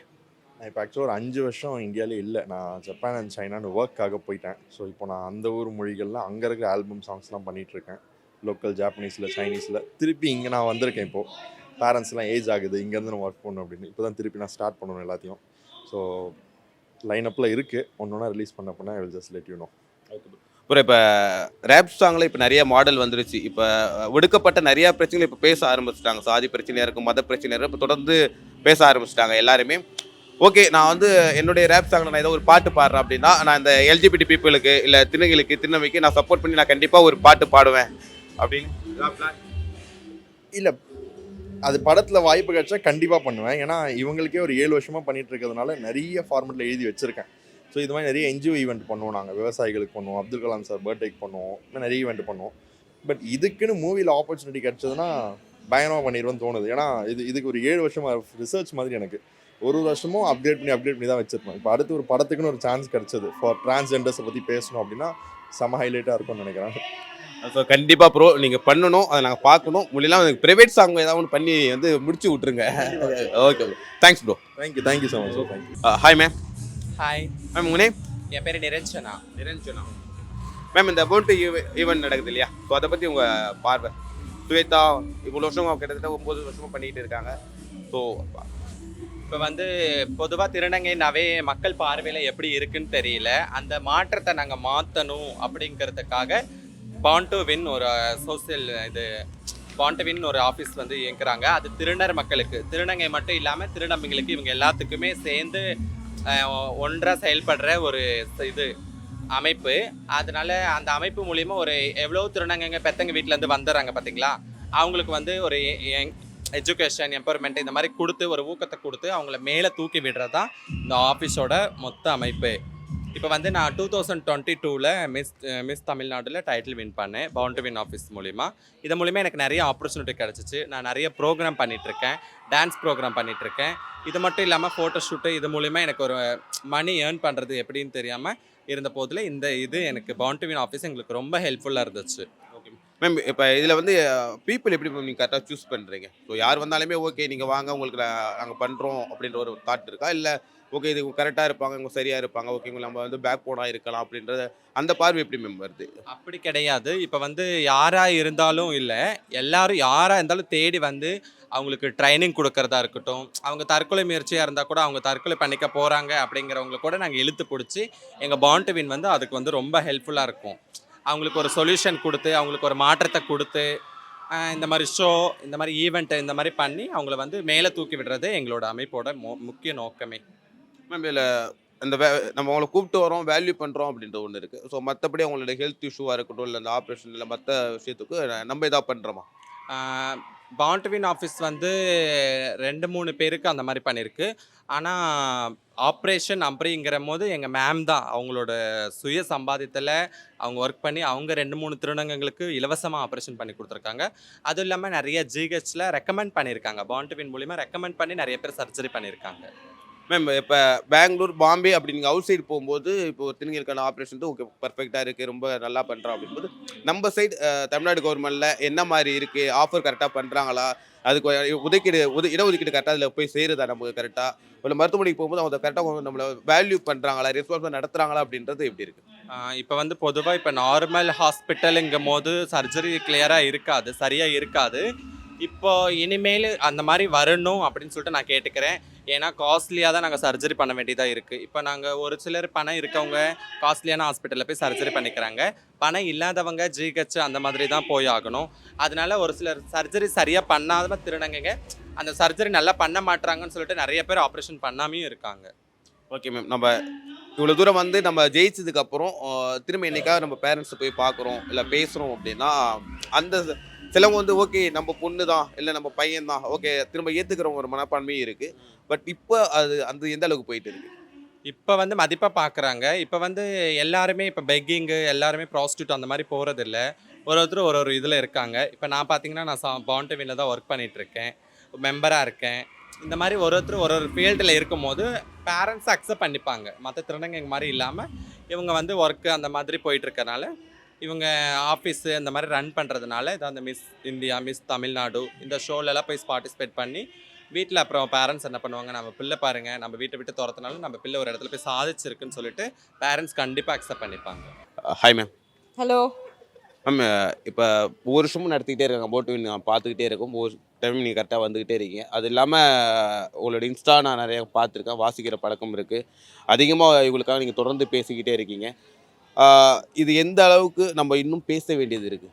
நான் இப்போ ஆக்சுவலாக ஒரு 5 வருஷம் இந்தியாவிலே இல்லை. நான் ஜப்பான் அண்ட் சைனான்னு ஒர்க்காக போயிட்டேன். ஸோ இப்போ நான் அந்த ஊர் மொழிகளில் அங்கே இருக்கிற ஆல்பம் சாங்ஸ்லாம் பண்ணிகிட்ருக்கேன். லோக்கல் ஜாப்பனீஸில் சைனீஸில். திருப்பி இங்கே நான் வந்திருக்கேன். இப்போது பேரண்ட்ஸ்லாம் ஏஜ் ஆகுது, இங்கேருந்து நம்ம ஒர்க் பண்ணணும் அப்படின்னு. இப்போ தான் திருப்பி நான் ஸ்டார்ட் பண்ணணும் எல்லாத்தையும். ஸோ லைனப்பில் இருக்குது. ஒன்று ரிலீஸ் பண்ண I will just let you know. Okay bro. இப்போ ரேப் சாங்கில் இப்போ நிறைய மாடல் வந்துருச்சு. இப்போ ஒடுக்கப்பட்ட நிறையா பிரச்சனைகள் இப்போ பேச ஆரம்பிச்சிட்டாங்க. சாதி பிரச்சனையாக இருக்கும், மத பிரச்சனையாக இருக்கும், இப்போ தொடர்ந்து பேச ஆரம்பிச்சிட்டாங்க எல்லாருமே. ஓகே, நான் வந்து என்னுடைய ரேப் சாங்கில் நான் ஏதோ ஒரு பாட்டு பாடுறேன் அப்படின்னா, நான் இந்த எல்ஜிபிடி பீப்புளுக்கு இல்லை திருநங்கைகளுக்கு திருநங்கைக்கு நான் சப்போர்ட் பண்ணி நான் கண்டிப்பாக ஒரு பாட்டு பாடுவேன் அப்படின்னு. இல்லை, அது படத்தில் வாய்ப்பு கிடைச்சா கண்டிப்பாக பண்ணுவேன். ஏன்னா இவங்களுக்கே ஒரு 7 வருஷமாக பண்ணிகிட்டு இருக்கிறதுனால நிறைய ஃபார்மெட்டில் எழுதி வச்சுருக்கேன். ஸோ இது மாதிரி நிறைய என்ஜிஓ ஈவெண்ட் பண்ணுவோம். நாங்கள் விவசாயிகளுக்கு பண்ணுவோம், அப்துல் கலாம் சார் பர்த்டேக்கு பண்ணுவோம், இன்னும் நிறைய ஈவெண்ட் பண்ணுவோம். பட் இதுக்குன்னு மூவியில் ஆப்பர்ச்சுனிட்டி கிடச்சதுன்னா பயங்கரமாக பண்ணிடுவோன்னு தோணுது. ஏன்னா இதுக்கு ஒரு 7 வருஷமாக ரிசர்ச் மாதிரி எனக்கு ஒரு வருஷமும் அப்டேட் பண்ணி தான் வச்சுருப்பேன். இப்போ அடுத்து ஒரு படத்துக்குன்னு ஒரு சான்ஸ் கிடச்சது ஃபார் டிரான்ஸ்ஜெண்டர்ஸை பற்றி பேசணும் அப்படின்னா செம ஹைலைட்டாக இருக்கும்னு நினைக்கிறேன். ஸோ கண்டிப்பாக ப்ரோ நீங்கள் பண்ணணும், அதை நாங்கள் பார்க்கணும். முடியலாம் எனக்கு ப்ரைவேட் சாங் ஏதாவது ஒன்று பண்ணி வந்து முடிச்சு விட்ருங்க. Okay bro, thanks bro. Thank you so much. Thank you. Hi ma'am. Hi ma'am உங்கள் நேம்? என் பேர் நிரஞ்சனா. மேம், இந்த அபவுட் ஈவெண்ட் நடக்குது இல்லையா, ஸோ அதை பற்றி உங்கள் பார்வை. சுவேதா இவ்வளோ வருஷம் கிட்டத்தட்ட 9 வருஷமாக பண்ணிகிட்டு இருக்காங்க. ஸோ இப்போ வந்து பொதுவாக திருநங்கைனாவே மக்கள் பார்வையில் எப்படி இருக்குன்னு தெரியல. அந்த மாற்றத்தை நாங்கள் மாற்றணும் அப்படிங்கிறதுக்காக பாண்ட் டு வின் ஒரு சோசியல் பாண்ட் டு வின் ஒரு ஆஃபீஸ் வந்து இயங்குறாங்க. அது திருநர் மக்களுக்கு, திருநங்கை மட்டும் இல்லாமல் திருநம்பிங்களுக்கு இவங்க எல்லாத்துக்குமே சேர்ந்து ஒன்றாக செயல்படுற ஒரு அமைப்பு. அதனால அந்த அமைப்பு மூலிமா ஒரு எவ்வளோ திருநங்கைங்க பெத்தங்க வீட்டிலேருந்து வந்துடுறாங்க பார்த்தீங்களா, அவங்களுக்கு வந்து ஒரு எஜுகேஷன் எம்பவர்மெண்ட் இந்த மாதிரி கொடுத்து ஒரு ஊக்கத்தை கொடுத்து அவங்கள மேலே தூக்கி விடுறது தான் இந்த ஆஃபீஸோட மொத்த அமைப்பு. இப்போ வந்து நான் 2022 மிஸ் தமிழ்நாட்டில் டைட்டில் வின் பண்ணேன் பவுண்ட் டு வின் ஆஃபீஸ் மூலிமா. இது மூலிமா எனக்கு நிறைய ஆப்பர்ச்சுனிட்டி கிடச்சிச்சு. நான் நிறைய ப்ரோக்ராம் பண்ணிகிட்ருக்கேன், டான்ஸ் ப்ரோக்ராம் பண்ணிகிட்ருக்கேன். இது மட்டும் இல்லாமல் ஃபோட்டோ ஷூட்டு, இது மூலிமா எனக்கு ஒரு மணி ஏர்ன் பண்ணுறது எப்படின்னு தெரியாமல் இருந்த போதில் இது எனக்கு பவுண்ட் டு வின் ஆஃபீஸ் எங்களுக்கு ரொம்ப ஹெல்ப்ஃபுல்லாக இருந்துச்சு. Okay ma'am. இப்போ இதில் வந்து பீப்புள் எப்படி நீங்கள் கரெக்டாக சூஸ் பண்ணுறீங்க? ஸோ யார் வந்தாலுமே ஓகே நீங்கள் வாங்க உங்களுக்கு நாங்கள் பண்ணுறோம் அப்படின்ற ஒரு தாட் இருக்கா, இல்லை ஓகே இது கரெக்டாக இருப்பாங்க, இவங்க சரியாக இருப்பாங்க, ஓகே இவங்க நம்ம வந்து பேக் போனாக இருக்கலாம் அப்படின்றது அந்த பார்வை எப்படி மேம் வருது? அப்படி கிடையாது. இப்போ வந்து யாராக இருந்தாலும் இல்லை, எல்லாரும் யாராக இருந்தாலும் தேடி வந்து அவங்களுக்கு ட்ரைனிங் கொடுக்கறதா இருக்கட்டும், அவங்க தற்கொலை முயற்சியாக இருந்தால் கூட அவங்க தற்கொலை பண்ணிக்க போகிறாங்க அப்படிங்கிறவங்கள கூட நாங்கள் இழுத்து பிடிச்சி எங்கள் பாண்ட் டு வின் வந்து அதுக்கு வந்து ரொம்ப ஹெல்ப்ஃபுல்லாக இருக்கும். அவங்களுக்கு ஒரு சொல்யூஷன் கொடுத்து, அவங்களுக்கு ஒரு மாற்றத்தை கொடுத்து, இந்த மாதிரி ஷோ, இந்த மாதிரி ஈவெண்ட்டு இந்த மாதிரி பண்ணி அவங்கள வந்து மேலே தூக்கி விடுறது எங்களோட அமைப்போட முக்கிய நோக்கமே. மேம் இதில் இந்த நம்ம அவங்கள கூப்பிட்டு வரோம், வேல்யூ பண்ணுறோம் அப்படின்ற ஒன்று இருக்குது. ஸோ மற்றபடி அவங்களோட ஹெல்த் இஷ்யூவாக இருக்கட்டும், இல்லை இந்த ஆப்ரேஷன் இல்லை மற்ற விஷயத்துக்கு நம்ம எதாவது பண்ணுறோமா? பவுண்டவின் ஆஃபீஸ் வந்து 2-3 பேருக்கு அந்த மாதிரி பண்ணியிருக்கு. ஆனால் ஆப்ரேஷன் அப்படிங்கிற போது எங்கள் மேம் தான் அவங்களோட சுய சம்பாதியத்தில் அவங்க ஒர்க் பண்ணி அவங்க 2-3 திருநங்கைகளுக்கு இலவசமாக ஆப்ரேஷன் பண்ணி கொடுத்துருக்காங்க. அதுவும் இல்லாமல் நிறைய ஜிஹெச்சில் ரெக்கமெண்ட் பண்ணியிருக்காங்க. பவுண்டவின் மூலிமா ரெக்கமெண்ட் பண்ணி நிறைய பேர் சர்ஜரி பண்ணியிருக்காங்க. மேம் இப்போ பெங்களூர், பாம்பே அப்படி நீங்கள் அவுட் சைடு போகும்போது இப்போ ஒரு திருநங்கைகளுக்கான ஆப்ரேஷன் ஓகே பர்ஃபெக்டாக இருக்குது, ரொம்ப நல்லா பண்ணுறோம் அப்படிங்கும்போது நம்ம சைடு தமிழ்நாடு கவர்மெண்ட்டில் என்ன மாதிரி இருக்குது, ஆஃபர் கரெக்டாக பண்ணுறாங்களா, அதுக்கு இடஒதுக்கீடு கரெக்டாக அதில் போய் சேருதா நமக்கு கரெக்டாக, இல்லை மருத்துவமனைக்கு போகும்போது அவங்க கரெக்டாக நம்மளை வேல்யூ பண்ணுறாங்களா, ரெஸ்பான்ஸாக நடத்துகிறாங்களா அப்படின்றது எப்படி இருக்குது? இப்போ வந்து பொதுவாக இப்போ நார்மல் ஹாஸ்பிட்டலுங்கும் போது சர்ஜரி கிளியராக இருக்காது, சரியாக இருக்காது. இப்போ இனிமேல் அந்த மாதிரி வரணும் அப்படின்னு சொல்லிட்டு நான் கேட்டுக்கிறேன். ஏன்னா காஸ்ட்லியாக தான் நாங்கள் சர்ஜரி பண்ண வேண்டியதாக இருக்குது. இப்போ நாங்கள் ஒரு சிலர் பணம் இருக்கவங்க காஸ்ட்லியான ஹாஸ்பிட்டலில் போய் சர்ஜரி பண்ணிக்கிறாங்க. பணம் இல்லாதவங்க ஜிஹெச் அந்த மாதிரி தான் போய் ஆகணும். அதனால ஒரு சிலர் சர்ஜரி சரியாக பண்ணாத திருநங்கைங்க அந்த சர்ஜரி நல்லா பண்ண மாட்டாங்கன்னு சொல்லிட்டு நிறைய பேர் ஆப்ரேஷன் பண்ணாமையும் இருக்காங்க. ஓகே மேம், நம்ம இவ்வளோ தூரம் வந்து நம்ம ஜெயிச்சதுக்கப்புறம் திரும்ப என்னைக்காவது நம்ம பேரண்ட்ஸை போய் பார்க்குறோம் இல்லை பேசுகிறோம் அப்படின்னா அந்த சிலவங்க வந்து ஓகே நம்ம பொண்ணு தான் இல்லை நம்ம பையன் தான் ஓகே திரும்ப ஏற்றுக்கிறவங்க ஒரு மனப்பான்மையும் இருக்குது. பட் இப்போ அது எந்த அளவுக்கு போயிட்டு இருக்கு? இப்போ வந்து மதிப்பாக பார்க்குறாங்க. இப்போ வந்து எல்லாருமே இப்போ பெக்கிங்கு எல்லாருமே ப்ராஸ்டியூட் அந்த மாதிரி போகிறதில்ல. ஒருத்தர் ஒரு இதில் இருக்காங்க. இப்போ நான் பார்த்தீங்கன்னா நான் பவுண்டவினில் தான் ஒர்க் பண்ணிகிட்ருக்கேன், மெம்பராக இருக்கேன். இந்த மாதிரி ஒருத்தர் ஒரு ஃபீல்டில் இருக்கும் போது பேரண்ட்ஸ் அக்செப்ட் பண்ணிப்பாங்க. மற்ற திருநங்கைங்க மாதிரி இல்லாமல் இவங்க வந்து ஒர்க்கு அந்த மாதிரி போயிட்டுருக்கனால இவங்க ஆஃபீஸு அந்த மாதிரி ரன் பண்ணுறதுனால இதை அந்த மிஸ் இந்தியா, மிஸ் தமிழ்நாடு இந்த ஷோலெல்லாம் போய் பார்ட்டிசிபேட் பண்ணி வீட்டில் அப்புறம் பேரண்ட்ஸ் என்ன பண்ணுவாங்க, நம்ம பிள்ளை பாருங்கள் நம்ம வீட்டை விட்டு துரத்துனாலும் நம்ம பிள்ளை ஒரு இடத்துல போய் சாதிச்சிருக்குன்னு சொல்லிட்டு பேரண்ட்ஸ் கண்டிப்பாக அக்செப்ட் பண்ணிப்பாங்க. Hi ma'am. Hello ma'am. இப்போ ஒவ்வொரு வருஷமும் நடத்திக்கிட்டே இருக்காங்க போட்டு நான் பார்த்துக்கிட்டே இருக்கும், ஒவ்வொரு டைம் நீங்கள் கரெக்டாக வந்துக்கிட்டே இருக்கீங்க. அது இல்லாமல் உங்களோட இன்ஸ்டா நான் நிறைய பார்த்துருக்கேன், வாசிக்கிற பழக்கம் இருக்குது, அதிகமாக இவங்களுக்காக நீங்கள் தொடர்ந்து பேசிக்கிட்டே இருக்கீங்க. இது எந்த அளவுக்கு நம்ம இன்னும் பேச வேண்டியது இருக்குது?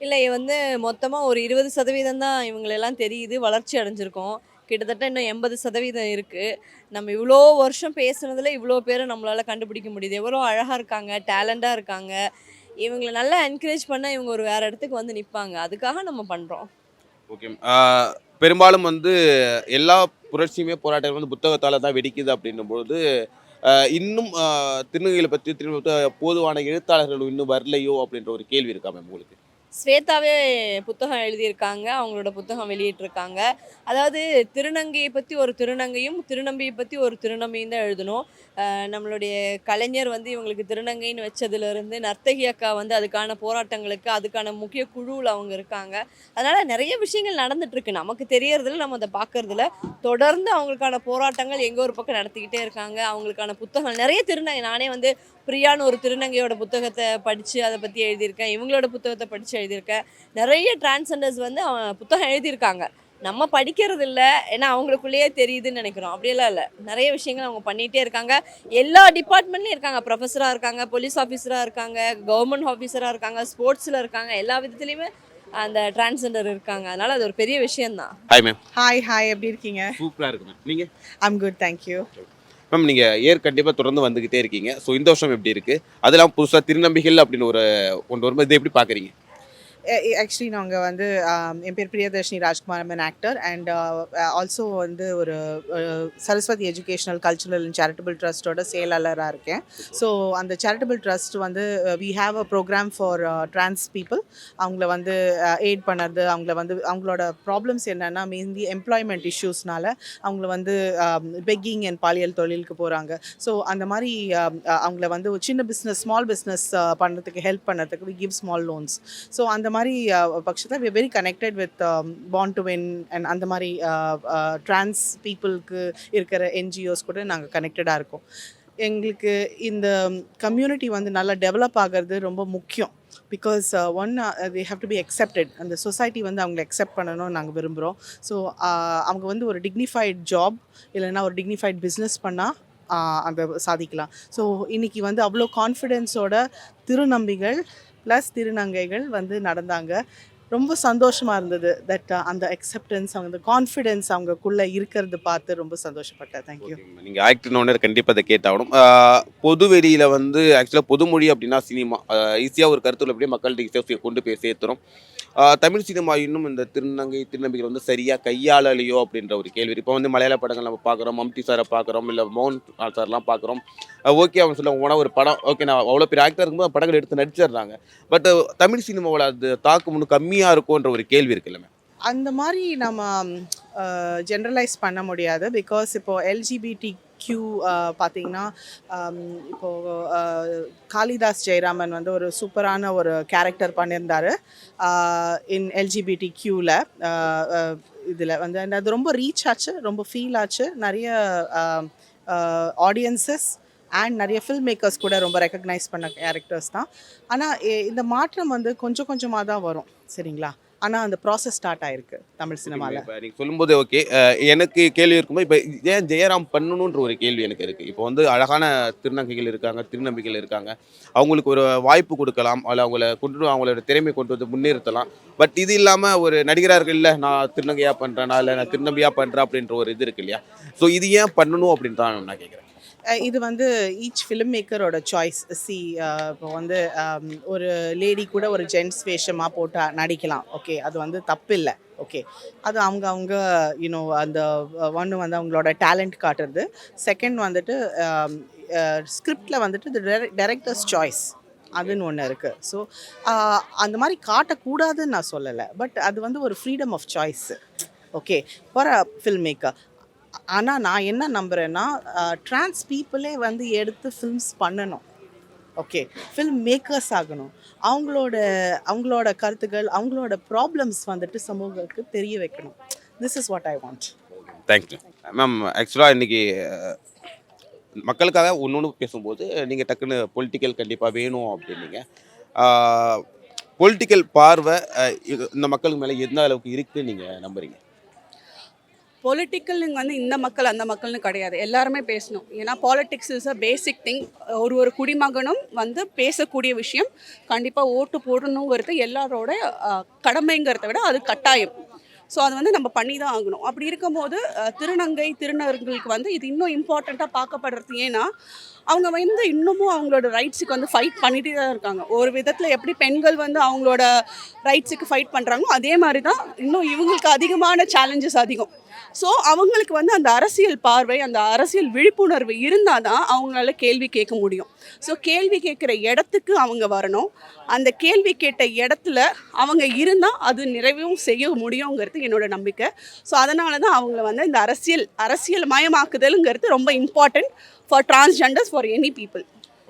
இல்லை வந்து மொத்தமாக ஒரு 20% தான் இவங்களெல்லாம் தெரியுது, வளர்ச்சி அடைஞ்சிருக்கோம். கிட்டத்தட்ட இன்னும் 80% இருக்குது. நம்ம இவ்வளோ வருஷம் பேசுனதில் இவ்வளோ பேரை நம்மளால் கண்டுபிடிக்க முடியுது. எவ்வளோ அழகாக இருக்காங்க, டேலண்டாக இருக்காங்க. இவங்களை நல்லா என்கரேஜ் பண்ணால் இவங்க ஒரு வேறு இடத்துக்கு வந்து நிற்பாங்க. அதுக்காக நம்ம பண்ணுறோம். ஓகே. பெரும்பாலும் வந்து எல்லா புரட்சியுமே போராட்டங்கள் வந்து புத்தகத்தால் தான் வெடிக்குது அப்படின்னும்போது இன்னும் திருநங்கைகளை பற்றி போதுவான எழுத்தாளர்கள் இன்னும் வரலையோ அப்படின்ற ஒரு கேள்வி இருக்கா மேம் உங்களுக்கு? ஸ்வேதாவே புத்தகம் எழுதியிருக்காங்க, அவங்களோட புத்தகம் வெளியிட்டிருக்காங்க. அதாவது திருநங்கையை பற்றி ஒரு திருநங்கையும் திருநம்பியை பற்றி ஒரு திருநம்பியும் தான் எழுதணும். நம்மளுடைய கலைஞர் வந்து இவங்களுக்கு திருநங்கைன்னு வச்சதுலேருந்து நர்த்தகி அக்கா வந்து அதுக்கான போராட்டங்களுக்கு அதுக்கான முக்கிய குழுவில் அவங்க இருக்காங்க. அதனால் நிறைய விஷயங்கள் நடந்துகிட்ருக்கு, நமக்கு தெரியறதில்ல, நம்ம அதை பார்க்கறதில்ல. தொடர்ந்து அவங்களுக்கான போராட்டங்கள் எங்கே ஒரு பக்கம் நடத்திக்கிட்டே இருக்காங்க. அவங்களுக்கான புத்தகங்கள் நிறைய திருநங்கை, நானே வந்து பிரியான்னு ஒரு திருநங்கையோட புத்தகத்தை படித்து அதை பற்றி எழுதியிருக்கேன், இவங்களோட புத்தகத்தை படித்து எழுதியிருக்கேன். நிறைய டிரான்ஸ்ஜெண்டர்ஸ் வந்து புத்தகம் எழுதியிருக்காங்க, நம்ம படிக்கிறது இல்லை, ஏன்னா அவங்களுக்குள்ளேயே தெரியுதுன்னு நினைக்கிறோம். அப்படியெல்லாம் இல்லை, நிறைய விஷயங்கள் அவங்க பண்ணிகிட்டே இருக்காங்க. எல்லா டிபார்ட்மெண்ட்லேயும் இருக்காங்க, ப்ரொஃபஸராக இருக்காங்க, போலீஸ் ஆஃபீஸராக இருக்காங்க, கவர்மெண்ட் ஆஃபீஸராக இருக்காங்க, ஸ்போர்ட்ஸில் இருக்காங்க, எல்லா விதத்துலேயுமே அந்த டிரான்ஸ்ஜெண்டர் இருக்காங்க. அதனால் அது ஒரு பெரிய விஷயம்தான். Hi ma'am. ஹாய் எப்படி இருக்கீங்க? சூப்பராக இருக்கு மேம். நீங்கள்? I'm good, thank you. மேம், நீங்கள் கண்டிப்பாக தொடர்ந்து வந்துக்கிட்டே இருக்கீங்க. ஸோ இந்த வருஷம் எப்படி இருக்குது? அதெல்லாம் புதுசாக திருநம்பிகள் அப்படின்னு ஒன்று வரும்போது இதை எப்படி பார்க்குறீங்க? ஆக்சுவலி நாங்கள் வந்து என் பேர் Priyadarshini Rajkumar, I'm actor and also வந்து ஒரு Saraswati educational cultural and charitable ட்ரஸ்ட்டோட செயலாளராக இருக்கேன். ஸோ அந்த சேரிட்டபிள் ட்ரஸ்ட் வந்து we have a programme for trans people. அவங்கள வந்து எய்ட் பண்ணுறது, அவங்கள வந்து அவங்களோட ப்ராப்ளம்ஸ் என்னென்னா மெயின்லி எம்ப்ளாய்மெண்ட் இஷ்யூஸ்னால அவங்கள வந்து பெக்கிங் அண்ட் பாலியல் தொழிலுக்கு போகிறாங்க. ஸோ அந்த மாதிரி அவங்கள வந்து ஒரு சின்ன பிஸ்னஸ், ஸ்மால் பிஸ்னஸ் பண்ணுறதுக்கு ஹெல்ப் பண்ணுறதுக்கு we give small loans. So அந்த மாதிரி பட்சத்தில் we very connected with Born to Win and அந்த மாதிரி ட்ரான்ஸ் பீப்புளுக்கு இருக்கிற என்ஜிஓஸ் கூட நாங்கள் கனெக்டடாக இருக்கோம். எங்களுக்கு இந்த கம்யூனிட்டி வந்து நல்லா டெவலப் ஆகிறது ரொம்ப முக்கியம். Because they have to be accepted. அந்த சொசைட்டி வந்து அவங்களை அக்செப்ட் பண்ணணும்னு நாங்கள் விரும்புகிறோம். ஸோ அவங்க வந்து ஒரு டிக்னிஃபைட் ஜாப் இல்லைன்னா ஒரு டிக்னிஃபைட் பிஸ்னஸ் பண்ணால் அந்த சாதிக்கலாம். ஸோ இன்றைக்கி வந்து அவ்வளோ கான்ஃபிடென்ஸோட திருநம்பிகள் ப்ளஸ் திருநங்கைகள் வந்து நடந்தாங்க. ரொம்ப சந்தோஷமாக இருந்தது தட் அந்த அக்செப்டன்ஸ், அவங்க கான்ஃபிடென்ஸ் அவங்களுக்குள்ளே இருக்கிறது பார்த்து ரொம்ப சந்தோஷப்பட்டேன். தேங்க்யூ. நீங்கள் ஆக்டர்னோட கண்டிப்பாக அதை கேட்டாகணும். பொது வெளியில் வந்து ஆக்சுவலாக பொதுமொழி அப்படின்னா சினிமா ஈஸியாக ஒரு கருத்துல அப்படியே மக்கள்கிட்ட ஈஸியாக கொண்டு போய் சேர்த்துரும். தமிழ் சினிமா இன்னும் இந்த திருநங்கை திருநம்பிகள் வந்து சரியாக கையாளலையோ அப்படின்ற ஒரு கேள்வி. இப்போ வந்து மலையாள படங்கள் நம்ம பார்க்குறோம், மம்டி சாரை பார்க்குறோம், இல்லை மோகன் சார்லாம் பார்க்குறோம். ஓகே அவங்க சொல்ல போனால் ஒரு படம் ஓகே நான் அவ்வளோ பெரிய ஆக்டர் இருக்கும்போது படங்கள் எடுத்து நடிச்சிடுறாங்க. பட் தமிழ் சினிமாவோட அது தாக்கம் இன்னும் கம்மியாக இருக்கும்ன்ற ஒரு கேள்வி இருக்குல்ல. அந்த மாதிரி நம்ம ஜென்ரலைஸ் பண்ண முடியாது. பிகாஸ் இப்போது எல்ஜிபிடி கியூ பார்த்தீங்கன்னா இப்போது காளிதாஸ் ஜெயராமன் வந்து ஒரு சூப்பரான ஒரு கேரக்டர் பண்ணியிருந்தார் இன் எல்ஜிபிடி கியூவில். இதில் வந்து அது ரொம்ப ரீச் ஆச்சு, ரொம்ப ஃபீல் ஆச்சு. நிறைய ஆடியன்சஸ் அண்ட் நிறைய ஃபில்ம் மேக்கர்ஸ் கூட ரொம்ப ரெக்கக்னைஸ் பண்ண கேரக்டர்ஸ் தான். ஆனால் இந்த மாற்றம் வந்து கொஞ்சம் கொஞ்சமாக தான் வரும், சரிங்களா? ஆனால் அந்த ப்ராசஸ் ஸ்டார்ட் ஆயிருக்கு தமிழ் சினிமாவில். இப்போ நீங்கள் சொல்லும்போது ஓகே எனக்கு கேள்வி இருக்கும்போது இப்போ ஏன் ஜெயராம் பண்ணணுன்ற ஒரு கேள்வி எனக்கு இருக்குது. இப்போ வந்து அழகான திருநங்கைகள் இருக்காங்க, திருநம்பிகள் இருக்காங்க, அவங்களுக்கு ஒரு வாய்ப்பு கொடுக்கலாம், அதில் அவங்களோட திறமை கொண்டு வந்து முன்னிறுத்தலாம். பட் இது இல்லாமல் ஒரு நடிகராக இருக்கு, இல்லை நான் திருநங்கையாக பண்ணுறேன், இல்லை நான் திருநம்பியாக பண்ணுறேன் அப்படின்ற ஒரு இது இருக்கு இல்லையா? ஸோ இது ஏன் பண்ணணும் அப்படின்னு தான் நான் கேட்குறேன். இது வந்து ஈச் ஃபிலிம் மேக்கரோட சாய்ஸ். இப்போ வந்து ஒரு லேடி கூட ஒரு ஜென்ட்ஸ் வேஷமாக போட்டு நடிக்கலாம், ஓகே, அது வந்து தப்பு இல்லை, ஓகே. அது அவங்க யூனோ அந்த ஒன்று வந்து அவங்களோட டேலண்ட் காட்டுறது. செகண்ட் வந்துட்டு ஸ்கிரிப்டில் வந்துட்டு டைரக்டர்ஸ் சாய்ஸ் அதுன்னு ஒன்று இருக்குது. ஸோ அந்த மாதிரி காட்டக்கூடாதுன்னு நான் சொல்லலை, பட் அது வந்து ஒரு freedom of choice, okay, for a film maker. ஆனால் நான் என்ன நம்புகிறேன்னா ட்ரான்ஸ் பீப்புளே வந்து எடுத்து ஃபில்ம்ஸ் பண்ணணும், ஓகே, ஃபில்ம் மேக்கர்ஸ் ஆகணும். அவங்களோட கருத்துக்கள், அவங்களோட ப்ராப்ளம்ஸ் வந்துட்டு சமூகத்துக்கு தெரிய வைக்கணும். This is what I want. Thank you ma'am. ஆக்சுவலாக இன்றைக்கி மக்களுக்காக ஒன்று பேசும்போது நீங்கள் டக்குன்னு பொலிட்டிக்கல் கண்டிப்பாக வேணும் அப்படின்னீங்க. பொலிட்டிக்கல் பார்வை இந்த மக்களுக்கு மேலே எந்த அளவுக்கு இருக்குன்னு நீங்கள் நம்புறீங்க? பொலிட்டிக்கல் வந்து இந்த மக்கள் அந்த மக்கள்னு கிடையாது, எல்லாருமே பேசணும். ஏன்னா politics is a basic thing. ஒரு குடிமகனும் வந்து பேசக்கூடிய விஷயம். கண்டிப்பாக ஓட்டு போடணுங்கிறது எல்லாரோட கடமைங்கிறத விட அது கட்டாயம். ஸோ அது வந்து நம்ம பண்ணி தான் ஆகணும். அப்படி இருக்கும்போது திருநங்கைகளுக்கு வந்து இது இன்னும் இம்பார்ட்டண்ட்டாக பார்க்கப்படுறது. ஏன்னா அவங்க வந்து இன்னமும் அவங்களோட ரைட்ஸுக்கு வந்து ஃபைட் பண்ணிகிட்டே தான் இருக்காங்க. ஒரு விதத்தில் எப்படி பெண்கள் வந்து அவங்களோட ரைட்ஸுக்கு ஃபைட் பண்ணுறாங்களோ அதே மாதிரி தான் இன்னும் இவங்களுக்கு அதிகமான சேலஞ்சஸ் அதிகம். ஸோ அவங்களுக்கு வந்து அந்த அரசியல் பார்வை, அந்த அரசியல் விழிப்புணர்வு இருந்தால் தான் அவங்களால கேள்வி கேட்க முடியும். ஸோ கேள்வி கேட்குற இடத்துக்கு அவங்க வரணும். அந்த கேள்வி கேட்ட இடத்துல அவங்க இருந்தால் அது நிறைவும் செய்ய முடியுங்கிறது என்னோட நம்பிக்கை. ஸோ அதனால தான் அவங்கள வந்து இந்த அரசியல் மயமாக்குதலுங்கிறது ரொம்ப important for transgenders, for any people.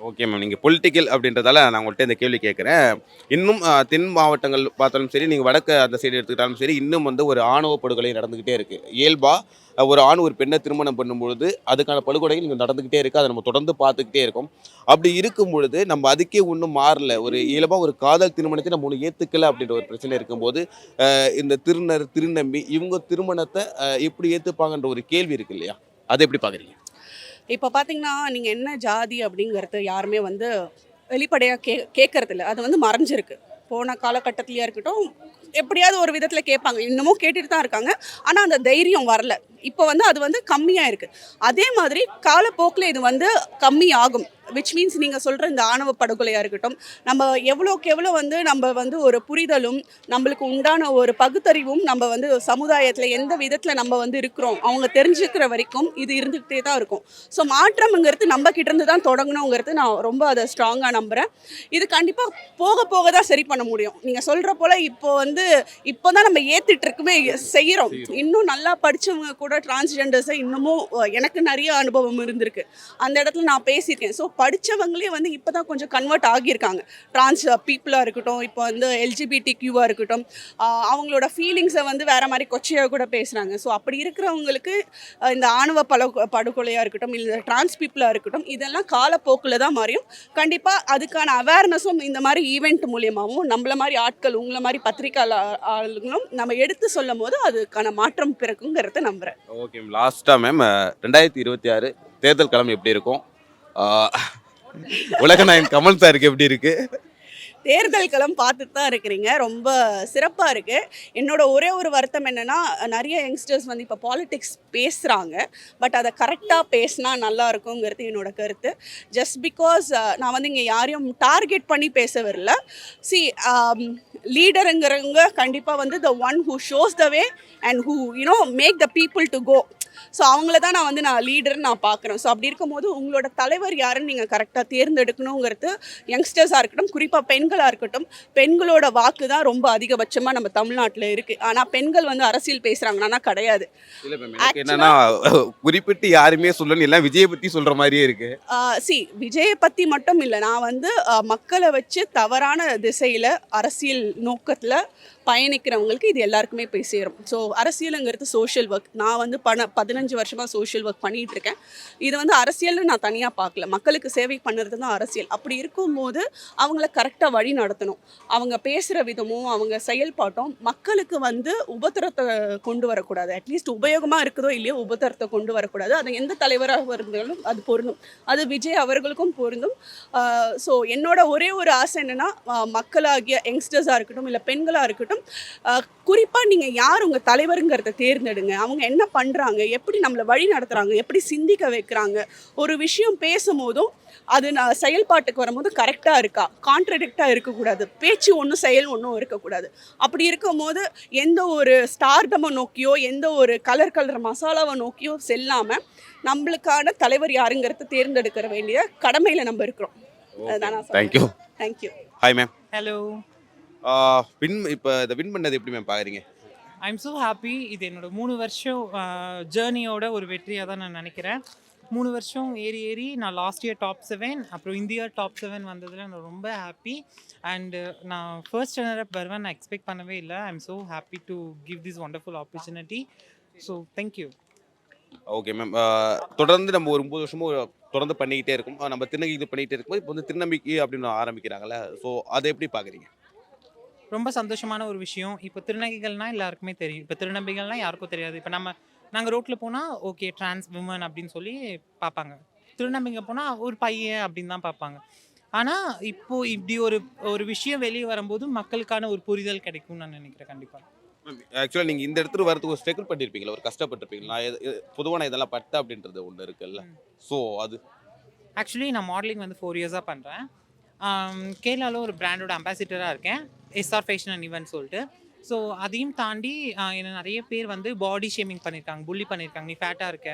Okay ma'am. நீங்கள் பொலிட்டிக்கல் அப்படின்றதால நான் உங்கள்கிட்ட இந்த கேள்வி கேட்குறேன். இன்னும் தென் மாவட்டங்கள் பார்த்தாலும் சரி, நீங்கள் வடக்கு அந்த சைடு எடுத்துக்கிட்டாலும் சரி, இன்னும் வந்து ஒரு ஆணவ படுகொலை நடந்துக்கிட்டே இருக்குது. இயல்பாக ஒரு ஆண் ஒரு பெண்ணை திருமணம் பண்ணும்பொழுது அதுக்கான படுகொலைகள் இங்கே நடந்துக்கிட்டே இருக்குது. அதை நம்ம தொடர்ந்து பார்த்துக்கிட்டே இருக்கோம். அப்படி இருக்கும் பொழுது நம்ம அதுக்கே ஒன்றும் மாறல. ஒரு இயல்பாக ஒரு காதல் திருமணத்தை நம்ம ஒன்று ஏற்றுக்கல அப்படின்ற ஒரு பிரச்சனை இருக்கும்போது இந்த திருநம்பி இவங்க திருமணத்தை எப்படி ஏற்றுப்பாங்கன்ற ஒரு கேள்வி இருக்கு இல்லையா? அதை எப்படி பார்க்குறீங்க? இப்போ பார்த்தீங்கன்னா நீங்கள் என்ன ஜாதி அப்படிங்கிறது யாருமே வந்து வெளிப்படையாக கேட்கறதில்ல. அது வந்து மறைஞ்சிருக்கு. போன காலகட்டத்திலையாக இருக்கட்டும், எப்படியாவது ஒரு விதத்தில் கேட்பாங்க, இன்னமும் கேட்டுட்டு தான் இருக்காங்க. ஆனால் அந்த தைரியம் வரல. இப்போ வந்து அது வந்து கம்மியாக இருக்குது. அதே மாதிரி காலப்போக்கில் இது வந்து கம்மி ஆகும். விச் மீன்ஸ் நீங்கள் சொல்கிற இந்த ஆணவ படுகொலையாக இருக்கட்டும், நம்ம எவ்வளோக்கு எவ்வளோ வந்து நம்ம வந்து ஒரு புரிதலும் நம்மளுக்கு உண்டான ஒரு பகுத்தறிவும் நம்ம வந்து சமுதாயத்தில் எந்த விதத்தில் நம்ம வந்து இருக்கிறோம் அவங்க தெரிஞ்சுக்கிற வரைக்கும் இது இருந்துக்கிட்டே தான் இருக்கும். ஸோ மாற்றம்ங்கிறது நம்ம கிட்டேருந்து தான் தொடங்கணுங்கிறது நான் ரொம்ப அதை ஸ்ட்ராங்காக நம்புகிறேன். இது கண்டிப்பாக போக போக தான் சரி பண்ண முடியும். நீங்கள் சொல்கிற போல் இப்போ தான் நம்ம ஏற்றிட்டு இருக்குமே செய்கிறோம். இன்னும் நல்லா படித்தவங்க கூட டிரான்ஸ்ஜெண்டர்ஸை இன்னமும் எனக்கு நிறைய அனுபவம் இருந்திருக்கு. அந்த இடத்துல நான் பேசியிருக்கேன். ஸோ படித்தவங்களே வந்து இப்போ தான் கொஞ்சம் கன்வெர்ட் ஆகியிருக்காங்க. டிரான்ஸ் பீப்புளாக இருக்கட்டும், இப்போ வந்து எல்ஜிபிடி கியூவாக இருக்கட்டும், அவங்களோட ஃபீலிங்ஸை வந்து வேறு மாதிரி கொச்சையாக கூட பேசுகிறாங்க. ஸோ அப்படி இருக்கிறவங்களுக்கு இந்த ஆணவ படுகொலையாக இருக்கட்டும், இல்லை டிரான்ஸ் பீப்புளாக இருக்கட்டும், இதெல்லாம் காலப்போக்கில் தான் மாறியும். கண்டிப்பாக அதுக்கான அவேர்னஸும் இந்த மாதிரி ஈவெண்ட் மூலியமாகவும் நம்மள மாதிரி ஆட்கள், உங்களை மாதிரி பத்திரிகையாளர்களும் நம்ம எடுத்து சொல்லும் போது அதுக்கான மாற்றம் பிறக்குங்கிறத நம்புகிறேன். Okay ma'am. லாஸ்ட்டாக மேம் 2026 தேர்தல் களம் எப்படி இருக்கும்? உலகநாயகன் கமல் சாருக்கு எப்படி இருக்கு? தேர்தல் களம் பார்த்துட்டு தான் இருக்கிறீங்க. ரொம்ப சிறப்பாக இருக்குது. என்னோட ஒரே ஒரு வருத்தம் என்னென்னா, நிறைய யங்ஸ்டர்ஸ் வந்து இப்போ பாலிடிக்ஸ் பேசுகிறாங்க. பட் அதை கரெக்டாக பேசினா நல்லா இருக்குங்கிறது என்னோட கருத்து. ஜஸ்ட் பிகாஸ் நான் வந்து இங்கே யாரையும் டார்கெட் பண்ணி பேச வரல. சி லீடருங்கிறவங்க கண்டிப்பாக வந்து the one who shows the way and who make the people to go. So அவங்கள தான் நான் லீடர்னு நான் பார்க்குறேன். ஸோ அப்படி இருக்கும்போது உங்களோட தலைவர் யாருன்னு நீங்கள் கரெக்டாக தேர்ந்தெடுக்கணுங்கிறது யங்ஸ்டர்ஸாக இருக்கட்டும், குறிப்பாக பெண்களாக இருக்கட்டும். பெண்களோட வாக்கு தான் ரொம்ப அதிகபட்சமாக நம்ம தமிழ்நாட்டில் இருக்குது. ஆனால் பெண்கள் வந்து அரசியல் பேசுகிறாங்கன்னா கிடையாது. இல்லை மேம், எனக்கு என்னன்னா குறிப்பிட்டு யாருமே சொல்லணும், எல்லாம் விஜயை பற்றி சொல்கிற மாதிரியே இருக்கு. விஜயை பற்றி மட்டும் இல்லை, நான் வந்து மக்களை வச்சு தவறான திசையில் அரசியல் நோக்கத்தில் பயணிக்கிறவங்களுக்கு இது எல்லாருக்குமே போய் சேரும். ஸோ அரசியலுங்கிறது சோஷியல் ஒர்க். நான் வந்து 15 வருஷமாக சோஷியல் ஒர்க் பண்ணிகிட்டு இருக்கேன். இது வந்து அரசியல்னு நான் தனியாக பார்க்கல, மக்களுக்கு சேவை பண்ணுறது தான் அரசியல். அப்படி இருக்கும்போது அவங்கள கரெக்டாக வழி நடத்தணும். அவங்க பேசுகிற விதமும் அவங்க செயல்பாட்டும் மக்களுக்கு வந்து உபத்திரத்தை கொண்டு வரக்கூடாது. அட்லீஸ்ட் உபயோகமாக இருக்குதோ இல்லையோ உபத்திரத்தை கொண்டு வரக்கூடாது. அது எந்த தலைவராக இருந்தாலும் அது பொருந்தும். அது விஜய் அவர்களுக்கும் பொருந்தும். ஸோ என்னோட ஒரே ஒரு ஆசை என்னென்னா, மக்களாகிய யங்ஸ்டர்ஸாக இருக்கட்டும் இல்லை பெண்களாக இருக்கட்டும், குறிப்பாக நீங்கள் யார் உங்கள் தலைவருங்கிறத தேர்ந்தெடுங்க. அவங்க என்ன பண்ணுறாங்க, எப்படி நம்மளை வழி நடத்துகிறாங்க, எப்படி சிந்திக்க வைக்கிறாங்க, ஒரு விஷயம் பேசும்போதும் அது நான் செயல்பாட்டுக்கு வரும்போது கரெக்டாக இருக்கா, கான்ட்ரடிக்டாக இருக்கக்கூடாது, பேச்சு ஒன்றும் செயல் ஒன்றும் இருக்கக்கூடாது. அப்படி இருக்கும்போது எந்த ஒரு ஸ்டார்டமை நோக்கியோ எந்த ஒரு கலர் மசாலாவை நோக்கியோ செல்லாமல் நம்மளுக்கான தலைவர் யாருங்கிறத தேர்ந்தெடுக்கிற வேண்டிய கடமையில் நம்ம இருக்கிறோம். அதுதான் நான் thank you. Thank you. Hi ma'am. Hello, இப்போ இதை வின் பண்ணது எப்படி மேம் பார்க்குறீங்க? I am so happy. இது என்னோட 3 வருஷம் ஜேர்னியோட ஒரு வெற்றியாக தான் நான் நினைக்கிறேன். 3 வருஷம் ஏறி நான் லாஸ்ட் இயர் டாப் 7, அப்புறம் இந்த இயர் டாப் 7 வந்ததில் நான் ரொம்ப ஹாப்பி. அண்டு நான் ஃபர்ஸ்ட் ரன்னர்-அப் வருவேன் நான் எக்ஸ்பெக்ட் பண்ணவே இல்லை. I am so happy to give this wonderful opportunity. So thank you. Okay ma'am, தொடர்ந்து நம்ம ஒரு 9 வருஷமும் தொடர்ந்து பண்ணிக்கிட்டே இருக்கும். நம்ம திருநங்கை இது பண்ணிகிட்டே இருக்கும்போது இப்போ வந்து திருநம்பிக்கை அப்படின்னு ஆரம்பிக்கிறாங்கல்ல, ஸோ அதை எப்படி பார்க்குறீங்க? ரொம்ப சந்தோஷமான ஒரு விஷயம். இப்போ திருநங்கைகள்னால் எல்லாருக்குமே தெரியும், இப்போ திருநம்பிகள்னால் யாருக்கும் தெரியாது. இப்போ நாங்கள் ரோட்டில் போனால் ஓகே ட்ரான்ஸ் விமன் அப்படின்னு சொல்லி பார்ப்பாங்க. திருநம்பிக்கை போனால் ஒரு பையன் அப்படின்னு தான் பார்ப்பாங்க. ஆனால் இப்போது இப்படி ஒரு விஷயம் வெளியே வரும்போது மக்களுக்கான ஒரு புரிதல் கிடைக்கும்னு நான் நினைக்கிறேன். கண்டிப்பாக ஆக்சுவலாக நீங்கள் இந்த இடத்துல வரதுக்கு ஒரு ஸ்ட்ரகிள் பண்ணியிருப்பீங்களா, ஒரு கஷ்டப்பட்டிருப்பீங்களா? நான் பொதுவாக நான் இதெல்லாம் பட்டேன் அப்படின்றது ஒன்று இருக்குல்ல, ஸோ அது ஆக்சுவலி நான் மாடலிங் வந்து 4 இயர்ஸாக பண்ணுறேன். கேரளாவில் ஒரு பிராண்டோட அம்பாசிடராக இருக்கேன், எஸ்ஆர் ஃபேஷன் அண்ட் ஈவென்ட் சொல்லிட்டு. ஸோ அதையும் தாண்டி என்னை நிறைய பேர் வந்து பாடி ஷேமிங் பண்ணியிருக்காங்க, புள்ளி பண்ணியிருக்காங்க. நீ ஃபேட்டாக இருக்க,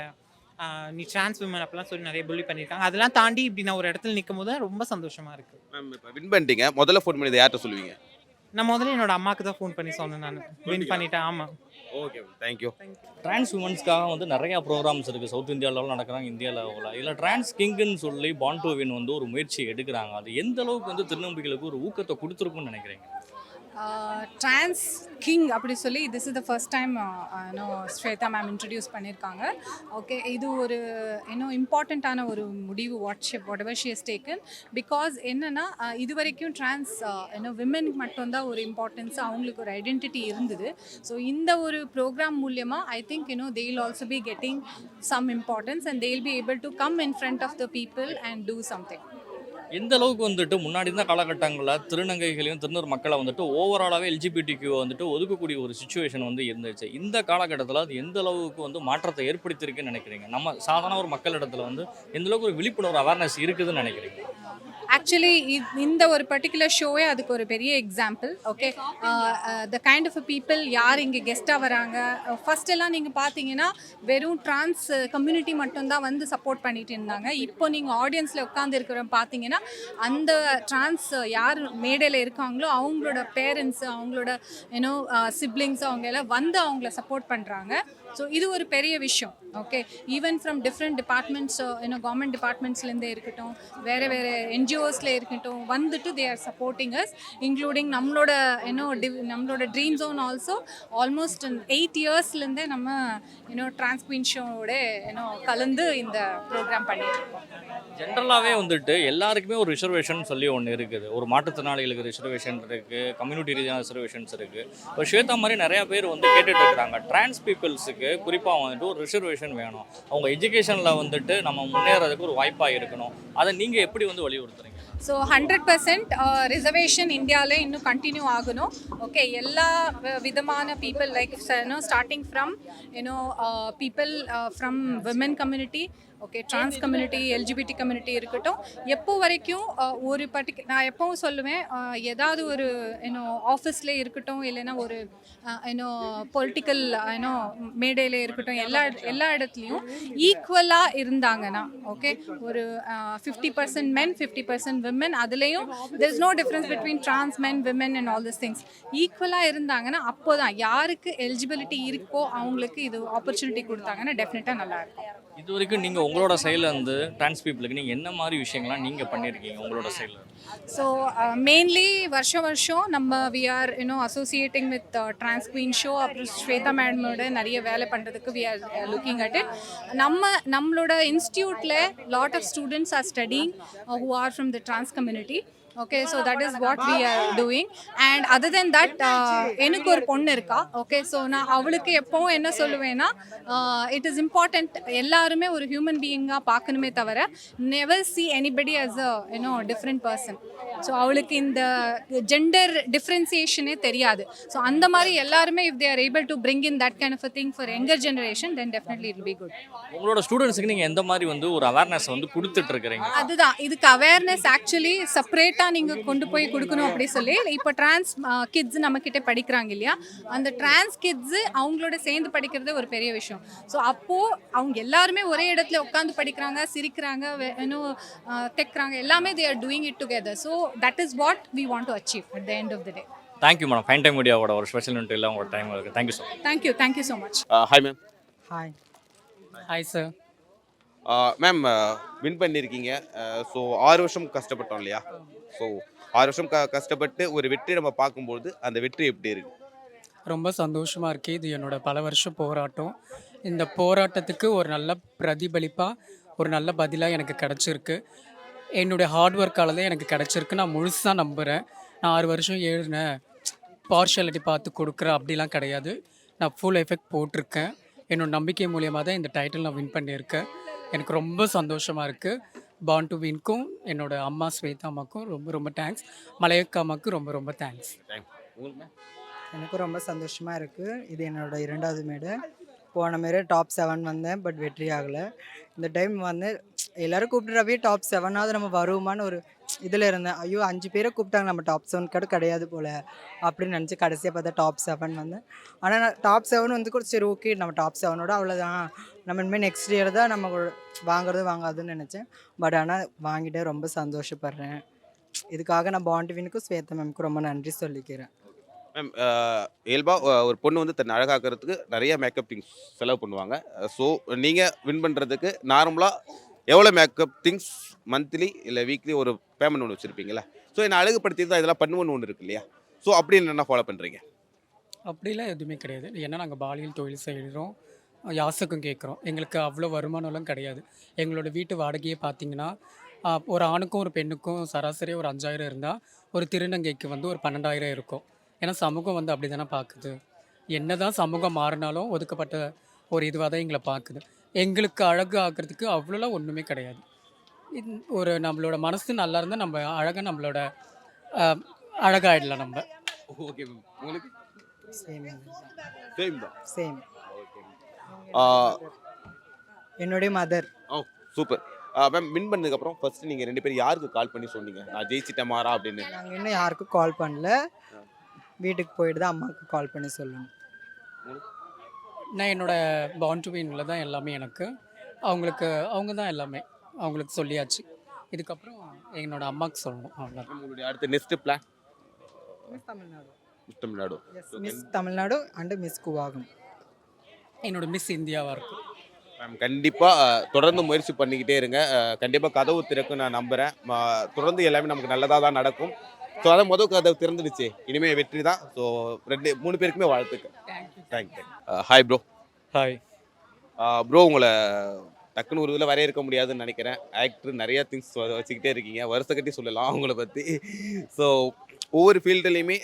நீ ட்ரான்ஸ் விமன் அப்படிலாம் சொல்லி நிறைய புள்ளி பண்ணியிருக்காங்க. அதெல்லாம் தாண்டி இப்படி நான் ஒரு இடத்துல நிற்கும் போது ரொம்ப சந்தோஷமாக இருக்குது. மேம், இப்போ வின் பண்ணிட்டீங்க, முதல்ல ஃபோன் பண்ணி யார்கிட்ட சொல்லுவீங்க? நான் முதல்ல என்னோட அம்மாவுக்கு தான் ஃபோன் பண்ணி சொன்னேன், நான் வின் பண்ணிட்டேன். ஆமாம். Okay ma'am, thank you. ட்ரான்ஸ் உமன்ஸ்க்காக வந்து நிறையா ப்ரோக்ராம்ஸ் இருக்குது, சவுத் இந்தியா லெவலில் நடக்கிறாங்க, இந்தியா லெவலில். இல்லை ட்ரான்ஸ் கிங்குன்னு சொல்லி பாண்ட் டு வின் வந்து ஒரு முயற்சி எடுக்கிறாங்க. அது எந்த அளவுக்கு வந்து திருநம்பிக்கைகளுக்கு ஒரு ஊக்கத்தை கொடுத்துருக்குன்னு நினைக்கிறீங்க? ட்ரான்ஸ் கிங் அப்படி சொல்லி this is the first time Shweta ma'am introduce பண்ணியிருக்காங்க. ஓகே, இது ஒரு இம்பார்ட்டண்ட்டான ஒரு முடிவு whatever she has taken. Because என்னென்னா இது வரைக்கும் ட்ரான்ஸ் விமெனுக்கு மட்டும்தான் ஒரு இம்பார்ட்டன்ஸ், அவங்களுக்கு ஒரு ஐடென்டிட்டி இருந்தது. ஸோ இந்த ஒரு ப்ரோக்ராம் மூலியமாக I think they will also be getting some importance and they will be able to come in front of the people and do something. எந்த அளவுக்கு வந்துட்டு முன்னாடி இருந்த காலகட்டங்களில் திருநங்கைகளையும் திருநூறு மக்களை வந்துட்டு ஓவராலாகவே எல்ஜிபிடிக்யூ வந்துட்டு ஒதுக்கக்கூடிய ஒரு சுச்சுவேஷன் வந்து இருந்துச்சு. இந்த காலகட்டத்தில் அது எந்த அளவுக்கு வந்து மாற்றத்தை ஏற்படுத்தியிருக்குன்னு நினைக்கிறீங்க? நம்ம சாதாரண ஒரு மக்களிடத்தில் வந்து எந்த அளவுக்கு ஒரு விழிப்புணர்வு அவேர்னஸ் இருக்குதுன்னு நினைக்கிறீங்க? ஆக்சுவலி இந்த ஒரு பர்டிகுலர் ஷோவே அதுக்கு ஒரு பெரிய example. Okay, the kind of people யார் இங்கே கெஸ்ட்டாக வராங்க. ஃபஸ்ட்டெல்லாம் நீங்கள் பார்த்தீங்கன்னா வெறும் ட்ரான்ஸ் கம்யூனிட்டி மட்டும்தான் வந்து சப்போர்ட் பண்ணிட்டு இருந்தாங்க. இப்போ நீங்கள் ஆடியன்ஸில் உட்காந்து இருக்கிற பார்த்தீங்கன்னா அந்த ட்ரான்ஸ் யார் மேடையில் இருக்காங்களோ அவங்களோட பேரண்ட்ஸு, அவங்களோட சிப்ளிங்ஸ் அவங்க எல்லாம் வந்து அவங்கள சப்போர்ட் பண்ணுறாங்க. ஸோ இது ஒரு பெரிய விஷயம். Okay, even from different departments, government டிபார்ட்மெண்ட்ஸ்லேருந்தே இருக்கட்டும், வேறு என்ஜிஓஸில் இருக்கட்டும், வந்துட்டு they are supporting us, including நம்மளோட ட்ரீம் ஜோன் ஆல்சோ. ஆல்மோஸ்ட் 8 இயர்ஸ்லேருந்தே நம்ம ட்ரான்ஸ் குவீன் ஷோவோட கலந்து இந்த ப்ரோக்ராம் பண்ணிட்டுருக்கோம். ஜென்ரலாகவே வந்துட்டு எல்லாருக்குமே ஒரு ரிசர்வேஷன் சொல்லி ஒன்று இருக்குது. ஒரு மாற்றுத்திறனாளிகளுக்கு ரிசர்வேஷன் இருக்குது, கம்யூனிட்டி ரீதியான ரிசர்வேஷன்ஸ் இருக்குது. இப்போ ஸ்வேதா மாதிரி நிறையா பேர் வந்து கேட்டுட்டு இருக்கிறாங்க, ட்ரான்ஸ் பீப்புள்ஸுக்கு குறிப்பாக வந்துட்டு ஒரு ரிசர்வேஷன் வேணும், அவங்க எஜுகேஷனில் வந்துட்டு நம்ம முன்னேறதுக்கு ஒரு வாய்ப்பாக இருக்கணும். அதை நீங்கள் எப்படி வந்து வலியுறுத்துறீங்க? ஸோ 100% ரிசர்வேஷன் இந்தியாவில் இன்னும் கண்டினியூ ஆகணும். ஓகே, எல்லா விதமான people like starting from people from women community, okay, trans community, LGBT community இருக்கட்டும், எப்போ வரைக்கும் ஒரு நான் எப்பவும் சொல்லுவேன், ஏதாவது ஒரு ஆஃபீஸில் இருக்கட்டும், இல்லைன்னா ஒரு பொலிட்டிக்கல் மேடையில் இருக்கட்டும், எல்லா இடத்துலையும் ஈக்குவலாக இருந்தாங்கன்னா, ஓகே, ஒரு 50% men 50% women, அதுலேயும் there is no difference between trans men, women and all these things. ஈக்குவலாக இருந்தாங்கன்னா அப்போ தான் யாருக்கு எலிஜிபிலிட்டி இருக்கோ அவங்களுக்கு இது ஆப்பர்ச்சுனிட்டி கொடுத்தாங்கன்னா டெஃபினட்டாக நல்லாயிருக்கும். இது வரைக்கும் நீங்கள் உங்களோட சைடில் வந்து டிரான்ஸ் பீப்புளுக்கு நீங்கள் என்ன மாதிரி விஷயங்கள்லாம் நீங்கள் பண்ணியிருக்கீங்க உங்களோட சைடில்? ஸோ மெயின்லி வருஷம் நம்ம we are associating with trans queen show, அப்புறம் ஸ்வேதா மேடமோட நிறைய வேலை பண்ணுறதுக்கு we are looking at it. நம்மளோட இன்ஸ்டியூட்டில் lot of students are studying who are from the trans community. Okay, so that is what we are doing. And other then that எனக்கு ஒரு பொண்ணு இருக்கா. ஓகே, ஸோ நான் அவளுக்கு எப்போவும் என்ன சொல்லுவேன்னா, இட் இஸ் இம்பார்ட்டண்ட் எல்லாருமே ஒரு ஹியூமன் பீயிங்காக பார்க்கணுமே தவிர never see anybody as a different person. So அவளுக்கு இந்த ஜெண்டர் டிஃப்ரென்சியேஷனே தெரியாது. ஸோ அந்த மாதிரி எல்லாருமே if they are able to bring in that kind of a thing for younger generation, then definitely it will be good. உங்களோட ஸ்டூடெண்ட்ஸுக்கு நீங்கள் எந்த மாதிரி வந்து ஒரு அவேர்னஸ் வந்து கொடுத்துட்டு இருக்கிறீங்க? அதுதான் இதுக்கு அவேர்னஸ் ஆக்சுவலி செப்பரேட்டாக நீங்கள் கொண்டு போய் கொடுக்கணும் அப்படி சொல்லி. இப்போ டிரான்ஸ் கிட்ஸ் நம்மக்கிட்ட படிக்கிறாங்க இல்லையா, அந்த டிரான்ஸ் கிட்ஸு அவங்களோட சேர்ந்து படிக்கிறது ஒரு பெரிய விஷயம். ஸோ அப்போது அவங்க எல்லாருமே ஒரே இடத்துல உட்காந்து படிக்கிறாங்க, சிரிக்கிறாங்க, தைக்கிறாங்க, எல்லாமே they are doing it together. So that is what we want to achieve at the end of the day. Thank you madam. Fine time மீடியாவோட ஒரு ஸ்பெஷல் இன்டர்வியூல உங்களோட டைம் இருக்குது. Thank you so much. Thank you so much. Hi ma'am. Hi. Hi sir. Ma'am win பண்ணியிருக்கீங்க. So 6 வருஷம் கஷ்டப்பட்டோம் இல்லையா? So 6 வருஷம் கஷ்டப்பட்டு ஒரு வெற்றி நம்ம பார்க்கும்போது அந்த வெற்றி எப்படி இருக்கு? ரொம்ப சந்தோஷமாக இருக்குது. இது என்னோட பல வருஷம் போராட்டம். இந்த போராட்டத்துக்கு ஒரு நல்ல பிரதிபலிப்பாக, ஒரு நல்ல பதிலாக எனக்கு கிடச்சிருக்கு. என்னுடைய ஹார்ட் ஒர்க்கால் தான் எனக்கு கிடச்சிருக்கு. நான் முழுசாக நம்புகிறேன். நான் 6 வருஷம் எழுதினேன், பார்ஷியாலிட்டி பார்த்து கொடுக்குறேன் அப்படிலாம் கிடையாது. நான் ஃபுல் எஃபெக்ட் போட்டிருக்கேன். என்னோட நம்பிக்கை மூலியமாக தான் இந்த டைட்டில் நான் வின் பண்ணியிருக்கேன். எனக்கு ரொம்ப சந்தோஷமாக இருக்குது. பார்ன் டு வின்க்கும் என்னோட அம்மா ஸ்வேதா அம்மாக்கும் ரொம்ப ரொம்ப தேங்க்ஸ். மலையக்கா அம்மாவுக்கு ரொம்ப ரொம்ப தேங்க்ஸ். எனக்கும் ரொம்ப சந்தோஷமாக இருக்குது. இது என்னோட 2வது மேடை. போன மாரி டாப் 7 வந்தேன், பட் வெற்றி ஆகலை. இந்த டைம் வந்து எல்லோரும் கூப்பிட்றப்பே டாப் 7ஆவது நம்ம வருவோமான்னு ஒரு இதில் இருந்தேன். ஐயோ 5 பேரை கூப்பிட்டாங்க, நம்ம டாப் 7 கூட கிடையாது போல் அப்படின்னு நினச்சி கடைசியாக பார்த்தா டாப் 7 வந்தேன். ஆனால் நான் டாப் 7 வந்து கூட சரி ஓகே, நம்ம டாப் 7ஓட அவ்வளோதான், நம்ம இனிமேல் நெக்ஸ்ட் இயர் தான் நம்ம வாங்காதுன்னு நினச்சேன். பட் ஆனால் வாங்கிட்டே ரொம்ப சந்தோஷப்படுறேன். இதுக்காக நான் பார்ன் டு வின்னுக்கும் ஸ்வேதா மேம்க்கு ரொம்ப நன்றி சொல்லிக்கிறேன். மேம், இயல்பா ஒரு பொண்ணு வந்து தன்னை அழகாக்கிறதுக்கு நிறைய மேக்கப் திங்ஸ் செலவு பண்ணுவாங்க. ஸோ நீங்கள் வின் பண்ணுறதுக்கு நார்மலாக எவ்வளோ மேக்கப் திங்ஸ் மந்த்லி இல்லை வீக்லி ஒரு பேமெண்ட் ஒன்று வச்சுருப்பீங்களா? ஸோ என்னை அழகுப்படுத்தி தான் இதெல்லாம் பண்ணுவோன்னு ஒன்று இருக்கு இல்லையா? ஸோ அப்படி என்ன ஃபாலோ பண்ணுறீங்க? அப்படிலாம் எதுவுமே கிடையாது. ஏன்னா நாங்கள் பாலியல் தொழில் செய்கிறோம், யாசகம் கேட்குறோம். எங்களுக்கு அவ்வளோ வருமானம்லாம் கிடையாது. எங்களோட வீட்டு வாடகையே பார்த்திங்கன்னா ஒரு ஆணுக்கும் ஒரு பெண்ணுக்கும் சராசரி ஒரு 5000 இருந்தால் ஒரு திருநங்கைக்கு வந்து ஒரு 12,000 இருக்கும். ஏன்னா சமூகம் வந்து அப்படி தானே பார்க்குது. என்ன தான் சமூகம் மாறினாலும் ஒதுக்கப்பட்ட ஒரு இதுவாக தான் எங்களை பார்க்குது. எங்களுக்கு அழகு ஆக்கிறதுக்கு அவ்வளோலாம் ஒன்றுமே கிடையாது. ஒரு நம்மளோட மனசு நல்லா இருந்தால் நம்ம அழகாக நம்மளோட அழகாயிடலாம் நம்ம. Okay ma'am. உங்களுக்கு சேம் தான். சேம். என்னுடைய மதர். ஓ சூப்பர். மேம், வின் பண்ணதுக்கப்புறம் ஃபர்ஸ்ட் நீங்கள் 2 பேரும் யாருக்கு கால் பண்ணி சொன்னீங்க நான் ஜெயிச்சிட்டேன் மாறா அப்படின்னு? நாங்கள் இன்னும் யாருக்கும் கால் பண்ணல. வீட்டுக்கு போயிட்டு தான் அம்மாவுக்கு கால் பண்ணி சொல்லணும். நான் என்னோட பார்ன் டு வின்ல தான் எல்லாமே எனக்கு. அவங்க தான் எல்லாமே அவங்களுக்கு சொல்லியாச்சு. இதுக்கப்புறம் என்னோட அம்மாவுக்கு சொல்லணும். அவ்வளோதான். உங்களுடைய அடுத்த next plan? Miss Tamil Nadu. Miss Tamil Nadu. Miss Tamil Nadu and miss Koovagam. என்னோட மிஸ் இந்தியாவாக இருக்கும். மேம், கண்டிப்பாக தொடர்ந்து முயற்சி பண்ணிக்கிட்டே இருங்க. கண்டிப்பாக கதவு திறக்கும் நான் நம்புகிறேன். தொடர்ந்து எல்லாமே நமக்கு நல்லதாக தான் நடக்கும். ஸோ அதான் முதல் கதவு திறந்துடுச்சு, இனிமேல் வெற்றி தான். ஸோ 3 பேருக்குமே வாழ்த்துக்கு. Thank you. Hi bro. Hi bro, உங்களை டக்குன்னு ஒரு இதில் வரையறுக்க முடியாதுன்னு நினைக்கிறேன். ஆக்டர் நிறையா திங்ஸ் வச்சுக்கிட்டே இருக்கீங்க, வருஷம் கட்டி சொல்லலாம் அவங்கள பற்றி. ஸோ ஒவ்வொரு ஃபீல்டுலேயுமே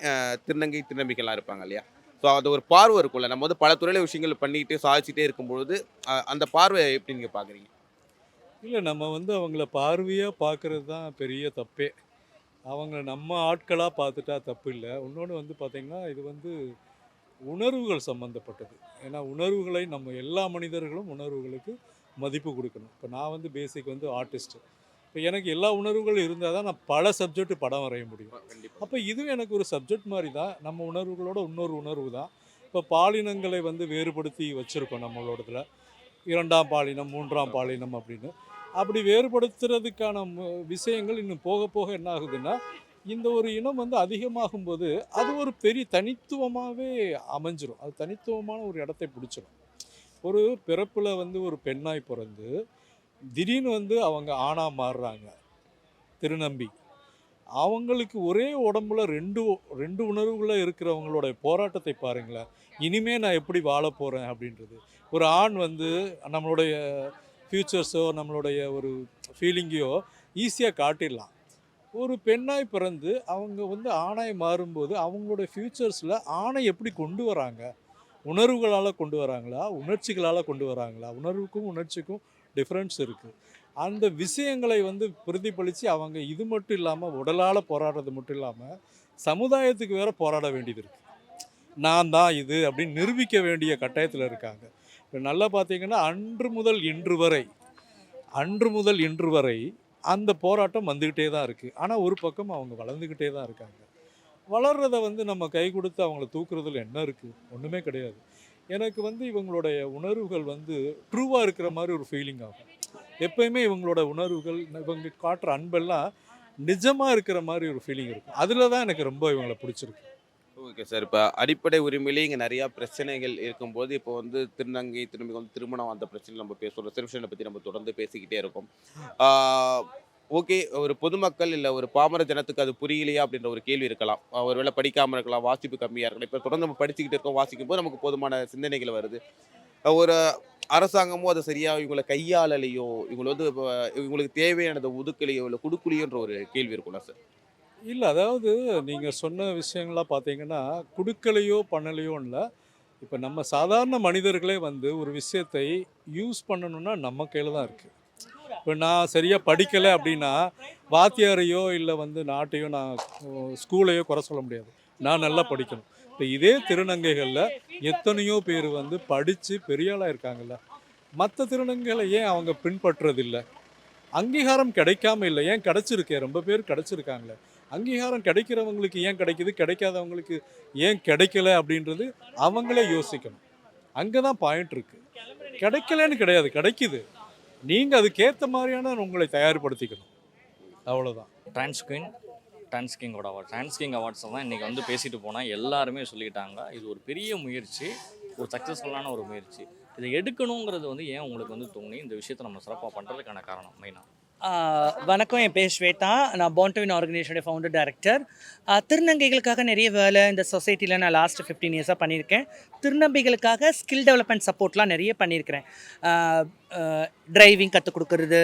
திருநங்கை திருநம்பிக்கைலாம் இருப்பாங்க இல்லையா? ஸோ அது ஒரு பார்வை இருக்கும்ல, நம்ம வந்து பல துறையில விஷயங்கள் பண்ணிக்கிட்டு சாதிச்சுட்டே இருக்கும்பொழுது அந்த பார்வை எப்படி நீங்கள் பார்க்குறீங்க? இல்லை, நம்ம வந்து அவங்கள பார்வையாக பார்க்குறது தான் பெரிய தப்பே. அவங்க நம்ம ஆட்களாக பார்த்துட்டா தப்பு இல்லை. இன்னொன்று வந்து பார்த்திங்கன்னா இது வந்து உணர்வுகள் சம்மந்தப்பட்டது. ஏன்னா உணர்வுகளை நம்ம எல்லா மனிதர்களும் உணர்வுகளுக்கு மதிப்பு கொடுக்கணும். இப்போ நான் வந்து பேசிக் வந்து ஆர்டிஸ்ட்டு. இப்போ எனக்கு எல்லா உணர்வுகளும் இருந்தால் தான் நான் பல சப்ஜெக்ட் படம் வரைய முடியும். அப்போ இதுவும் எனக்கு ஒரு சப்ஜெக்ட் மாதிரி தான். நம்ம உணர்வுகளோட இன்னொரு உணர்வு தான். இப்போ பாலினங்களை வந்து வேறுபடுத்தி வச்சுருக்கோம் நம்மளோடதுல. 2ஆம் பாலினம் 3ஆம் பாலினம் அப்படின்னு. அப்படி வேறுபடுத்துறதுக்கான விஷயங்கள் இன்னும் போக போக என்ன ஆகுதுன்னா, இந்த ஒரு இனம் வந்து அதிகமாகும்போது அது ஒரு பெரிய தனித்துவமாகவே அமைஞ்சிரும். அது தனித்துவமான ஒரு இடத்தை பிடிச்சிடும். ஒரு பிறப்பில் வந்து ஒரு பெண்ணாய் பிறந்து திடீர்னு வந்து அவங்க ஆணாக மாறுறாங்க, திருநம்பி. அவங்களுக்கு ஒரே உடம்புல ரெண்டு உணர்வுகள இருக்கிறவங்களோட போராட்டத்தை பாருங்களேன். இனிமே நான் எப்படி வாழ போகிறேன் அப்படின்றது. ஒரு ஆண் வந்து நம்மளுடைய ஃப்யூச்சர்ஸோ நம்மளுடைய ஒரு ஃபீலிங்கையோ ஈஸியாக காட்டிடலாம். ஒரு பெண்ணாய் பிறந்து அவங்க வந்து ஆணாய் மாறும்போது அவங்களுடைய ஃப்யூச்சர்ஸில் ஆணை எப்படி கொண்டு வராங்க? உணர்வுகளால் கொண்டு வராங்களா, உணர்ச்சிகளால் கொண்டு வராங்களா? உணர்வுக்கும் உணர்ச்சிக்கும் டிஃப்ரென்ஸ் இருக்குது. அந்த விஷயங்களை வந்து பிரதிபலித்து அவங்க இது மட்டும் இல்லாமல் உடலால் போராடுறது மட்டும் இல்லாமல் சமுதாயத்துக்கு வேறு போராட வேண்டியது இருக்குது. நான் தான் இது அப்படின்னு நிரூபிக்க வேண்டிய கட்டாயத்தில் இருக்காங்க. இப்போ நல்லா பார்த்தீங்கன்னா அன்று முதல் இன்று வரை அந்த போராட்டம் வந்துக்கிட்டே தான் இருக்குது. ஆனால் ஒரு பக்கம் அவங்க வளர்ந்துக்கிட்டே தான் இருக்காங்க. வளர்றத வந்து நம்ம கை கொடுத்து அவங்கள தூக்குறதுல என்ன இருக்குது? ஒன்றுமே கிடையாது. எனக்கு வந்து இவங்களுடைய உணர்வுகள் வந்து ட்ரூவாக இருக்கிற மாதிரி ஒரு ஃபீலிங் ஆகும். எப்பயுமே இவங்களோட உணர்வுகள் இவங்க காட்டுற அன்பெல்லாம் நிஜமாக இருக்கிற மாதிரி ஒரு ஃபீலிங் இருக்கும். அதில் தான் எனக்கு ரொம்ப இவங்களை பிடிச்சிருக்கு. Okay sir. இப்போ அடிப்படை உரிமையிலே இங்கே நிறையா பிரச்சனைகள் இருக்கும்போது இப்போ வந்து திருநங்கை வந்து திருமணம் அந்த பிரச்சனை நம்ம பேசுகிறோம். ரிசர்வேஷனை பற்றி நம்ம தொடர்ந்து பேசிக்கிட்டே இருக்கோம். ஓகே, ஒரு பொதுமக்கள் இல்லை ஒரு பாமர ஜனத்துக்கு அது புரியலையா அப்படின்ற ஒரு கேள்வி இருக்கலாம். ஒருவேளை படிக்காமல் இருக்கலாம், வாசிப்பு கம்மியாக இருக்கலாம். இப்போ தொடர்ந்து நம்ம படிச்சுக்கிட்டு இருக்கோம், வாசிக்கும் போது நமக்கு போதுமான சிந்தனைகள் வருது. ஒரு அரசாங்கமும் அதை சரியாக இவங்களை கையாளலையோ, இவங்களை வந்து இவங்களுக்கு தேவையானதை ஒதுக்கலையோ இல்லை கொடுக்கலையோன்ற ஒரு கேள்வி இருக்கும்ல சார்? இல்லை, அதாவது நீங்கள் சொன்ன விஷயங்கள்லாம் பார்த்தீங்கன்னா குடுக்கலையோ பண்ணலையோ இல்லை. இப்போ நம்ம சாதாரண மனிதர்களே வந்து ஒரு விஷயத்தை யூஸ் பண்ணணும்னா நம்ம கையில் தான் இருக்குது. இப்போ நான் சரியாக படிக்கலை அப்படின்னா வாத்தியாரையோ இல்லை வந்து நாட்டையோ நான் ஸ்கூலையோ குறை சொல்ல முடியாது. நான் நல்லா படிக்கணும். இப்போ இதே திருநங்கைகளில் எத்தனையோ பேர் வந்து படித்து பெரியாளாக இருக்காங்கல்ல. மற்ற திருநங்கைகளை ஏன் அவங்க பின்பற்றுறதில்லை? அங்கீகாரம் கிடைக்காம இல்லை, ஏன் கிடச்சிருக்கே, ரொம்ப பேர் கிடச்சிருக்காங்களே. அங்கீகாரம் கிடைக்கிறவங்களுக்கு ஏன் கிடைக்குது, கிடைக்காதவங்களுக்கு ஏன் கிடைக்கல அப்படின்றது அவங்களே யோசிக்கணும். அங்கே தான் பாயிண்ட் இருக்குது. கிடைக்கலன்னு கிடையாது, கிடைக்குது. நீங்கள் அதுக்கேற்ற மாதிரியான உங்களை தயார்படுத்திக்கணும், அவ்வளோதான். டிரான்ஸ்கிங் அவார்ட்ஸ் தான் இன்றைக்கி வந்து பேசிட்டு போனால் எல்லாருமே சொல்லிக்கிட்டாங்க. இது ஒரு பெரிய முயற்சி, ஒரு சக்ஸஸ்ஃபுல்லான ஒரு முயற்சி. இதை எடுக்கணுங்கிறது வந்து ஏன் உங்களுக்கு வந்து தோணி இந்த விஷயத்தை நம்ம சிறப்பாக பண்ணுறதுக்கான காரணம் மெயினாக? வணக்கம், என் பேர் ஸ்வேதா. நான் பார்ன் டு வின் ஆர்கனைசேஷனுடைய ஃபவுண்டர் டைரக்டர். திருநங்கைகளுக்காக நிறைய வேலை இந்த சொசைட்டியில் நான் லாஸ்ட் 15 இயர்ஸாக பண்ணியிருக்கேன். திருநங்கைகளுக்காக ஸ்கில் டெவலப்மெண்ட் சப்போர்ட்லாம் நிறைய பண்ணியிருக்கிறேன். டிரைவிங் கற்றுக் கொடுக்குறது,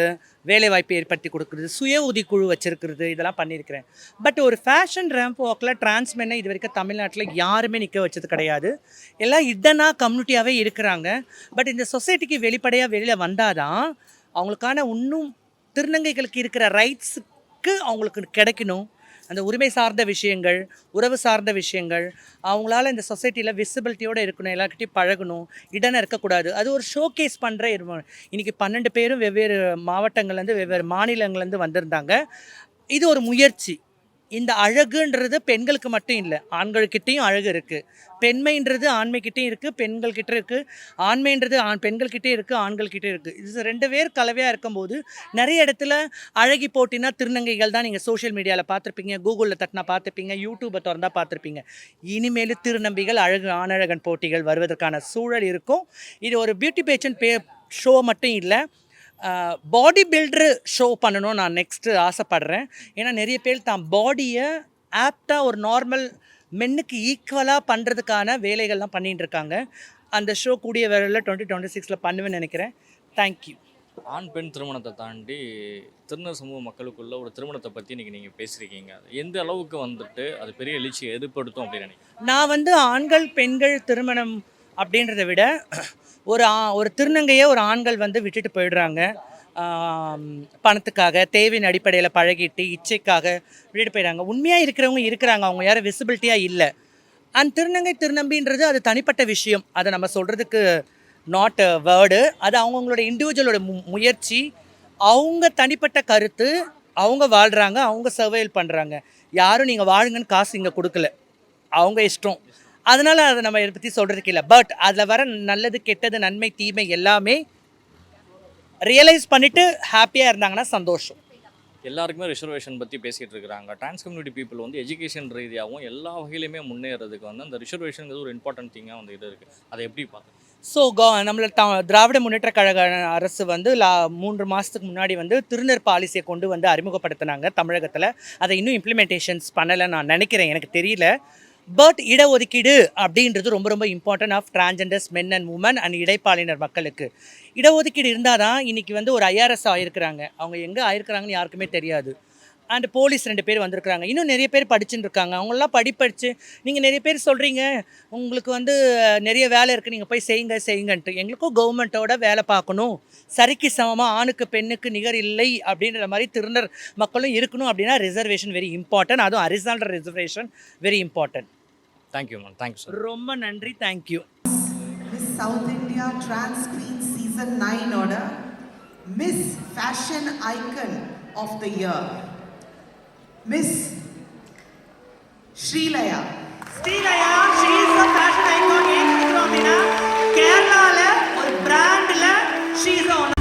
வேலைவாய்ப்பு ஏற்படுத்தி கொடுக்குறது, சுய உதவிக்குழு வச்சுருக்கிறது, இதெல்லாம் பண்ணியிருக்கிறேன். பட் ஒரு ஃபேஷன் ரேம்ப் வாக்கில் டிரான்ஸ்மென்னை இது வரைக்கும் தமிழ்நாட்டில் யாருமே நிற்க வச்சது கிடையாது. எல்லாம் இடனாக கம்யூனிட்டியாகவே இருக்கிறாங்க. பட் இந்த சொசைட்டிக்கு வெளிப்படையாக வெளியில் வந்தால் தான் அவங்களுக்கான இன்னும் திருநங்கைகளுக்கு இருக்கிற ரைட்ஸுக்கு அவங்களுக்கு கிடைக்கணும். அந்த உரிமை சார்ந்த விஷயங்கள், உறவு சார்ந்த விஷயங்கள் அவங்களால இந்த சொசைட்டியில் விசிபிலிட்டியோடு இருக்கணும், எல்லாருக்கிட்டையும் பழகணும், இடன இருக்கக்கூடாது. அது ஒரு ஷோகேஸ் பண்ணுற இன்றைக்கி 12 பேரும் வெவ்வேறு மாவட்டங்கள்லேருந்து வெவ்வேறு மாநிலங்கள்லேருந்து வந்திருந்தாங்க. இது ஒரு முயற்சி. இந்த அழகுன்றது பெண்களுக்கு மட்டும் இல்லை, ஆண்கள்கிட்டையும் அழகு இருக்குது. பெண்மைன்றது ஆண்மைக்கிட்டையும் இருக்குது, பெண்கள்கிட்ட இருக்குது. ஆண்மைன்றது பெண்கள்கிட்டே இருக்குது, ஆண்கள்கிட்டே இருக்குது. இது 2 பேர் கலவையாக இருக்கும்போது நிறைய இடத்துல அழகி போட்டினா திருநங்கைகள் தான் நீங்கள் சோஷியல் மீடியாவில் பார்த்துருப்பீங்க, கூகுளில் தட்டினா பார்த்துருப்பீங்க, யூடியூப்பை திறந்தா பார்த்துருப்பீங்க. இனிமேல் திருநம்பிகள் ஆணழகன் போட்டிகள் வருவதற்கான சூழல் இருக்கும். இது ஒரு பியூட்டி பேஜன் ஷோ மட்டும் இல்லை, பாடி பில்டரு ஷோ பண்ணணும் நான் நெக்ஸ்ட்டு ஆசைப்படுறேன். ஏன்னா நிறைய பேர் தான் பாடியை ஆப்டாக ஒரு நார்மல் மென்னுக்கு ஈக்குவலாக பண்ணுறதுக்கான வேலைகள்லாம் பண்ணிகிட்டு இருக்காங்க. அந்த ஷோ கூடிய வேலையில் 2026 பண்ணுவேன்னு நினைக்கிறேன். தேங்க்யூ. ஆண் பெண் திருமணத்தை தாண்டி திருநர் சமூக மக்களுக்குள்ள ஒரு திருமணத்தை பற்றி இன்றைக்கி நீங்கள் பேசியிருக்கீங்க. எந்த அளவுக்கு வந்துட்டு அது பெரிய எழுச்சியை ஏற்படுத்தும் அப்படின்னு நினைக்கிறேன்? நான் வந்து ஆண்கள் பெண்கள் திருமணம் அப்படின்றத விட ஒரு திருநங்கையை ஒரு ஆண்கள் வந்து விட்டுட்டு போயிடுறாங்க. பணத்துக்காக, தேவையின் அடிப்படையில் பழகிட்டு, இச்சைக்காக விட்டுட்டு போயிடுறாங்க. உண்மையாக இருக்கிறவங்க இருக்கிறாங்க, அவங்க யாரும் விசிபிலிட்டியாக இல்லை. அண்ட் திருநம்பின்றது அது தனிப்பட்ட விஷயம், அதை நம்ம சொல்கிறதுக்கு நாட் அ வேர்டு. அது அவங்கவுங்களோட இண்டிவிஜுவலோட முயற்சி, அவங்க தனிப்பட்ட கருத்து, அவங்க வாழ்கிறாங்க, அவங்க சர்வைவல் பண்ணுறாங்க. யாரும் நீங்கள் வாழுங்கன்னு காசு இங்கே கொடுக்கல, அவங்க இஷ்டம். அதனால் அதை நம்ம இதை பற்றி சொல்கிறதுக்கு இல்லை. பட் அதில் வர நல்லது கெட்டது நன்மை தீமை எல்லாமே ரியலைஸ் பண்ணிவிட்டு ஹாப்பியாக இருந்தாங்கன்னா சந்தோஷம். எல்லாருக்குமே ரிசர்வேஷன் பற்றி பேசிகிட்டு இருக்கிறாங்க. டிரான்ஸ் கம்யூனிட்டி பீப்புள் வந்து எஜுகேஷன் ரீதியாகவும் எல்லா வகையிலுமே முன்னேறதுக்கு வந்து அந்த ரிசர்வேஷனுங்கிறது ஒரு இம்பார்ட்டன்ட் திங்காக வந்து இது இருக்குது. அதை எப்படி பார்க்குறேன்? ஸோ நம்மள திராவிட முன்னேற்ற கழக அரசு வந்து 3 மாதத்துக்கு முன்னாடி வந்து திருநர் பாலிசியை கொண்டு வந்து அறிமுகப்படுத்தினாங்க தமிழகத்தில். அதை இன்னும் இம்ப்ளிமெண்டேஷன்ஸ் பண்ணலை நான் நினைக்கிறேன், எனக்கு தெரியல. பட் இடஒதுக்கீடு அப்படின்றது ரொம்ப ரொம்ப important of transgenders, men and women அண்ட் இடைப்பாலினர் மக்களுக்கு. இடஒதுக்கீடு இருந்தால் தான் இன்றைக்கி வந்து ஒரு ஐஆர்எஸ் ஆகிருக்கிறாங்க. அவங்க எங்கே ஆயிருக்கிறாங்கன்னு யாருக்குமே தெரியாது. அண்ட் போலீஸ் 2 பேர் வந்திருக்கிறாங்க. இன்னும் நிறைய பேர் படிச்சுட்டு இருக்காங்க. அவங்களாம் படிச்சு நீங்கள் நிறைய பேர் சொல்கிறீங்க உங்களுக்கு வந்து நிறைய வேலை இருக்குது, நீங்கள் போய் செய்யுங்கன்ட்டு. எங்களுக்கும் கவர்மெண்ட்டோட வேலை பார்க்கணும், சரிக்கு சமமாக ஆணுக்கு பெண்ணுக்கு நிகர் இல்லை அப்படின்ற மாதிரி திருநர் மக்களும் இருக்கணும். அப்படின்னா ரிசர்வேஷன் வெரி இம்பார்ட்டன்ட், அதுவும் horizontal reservation very important. Thank you ma'am, thank you sir. ரொம்ப நன்றி, thank you. Miss South India trans queen season 9ஓட Miss fashion icon of the year Miss Srilaya. she is a fashion icon. ஏன் அப்படின்னா கேரளாவில் ஒரு பிராண்டில் she is the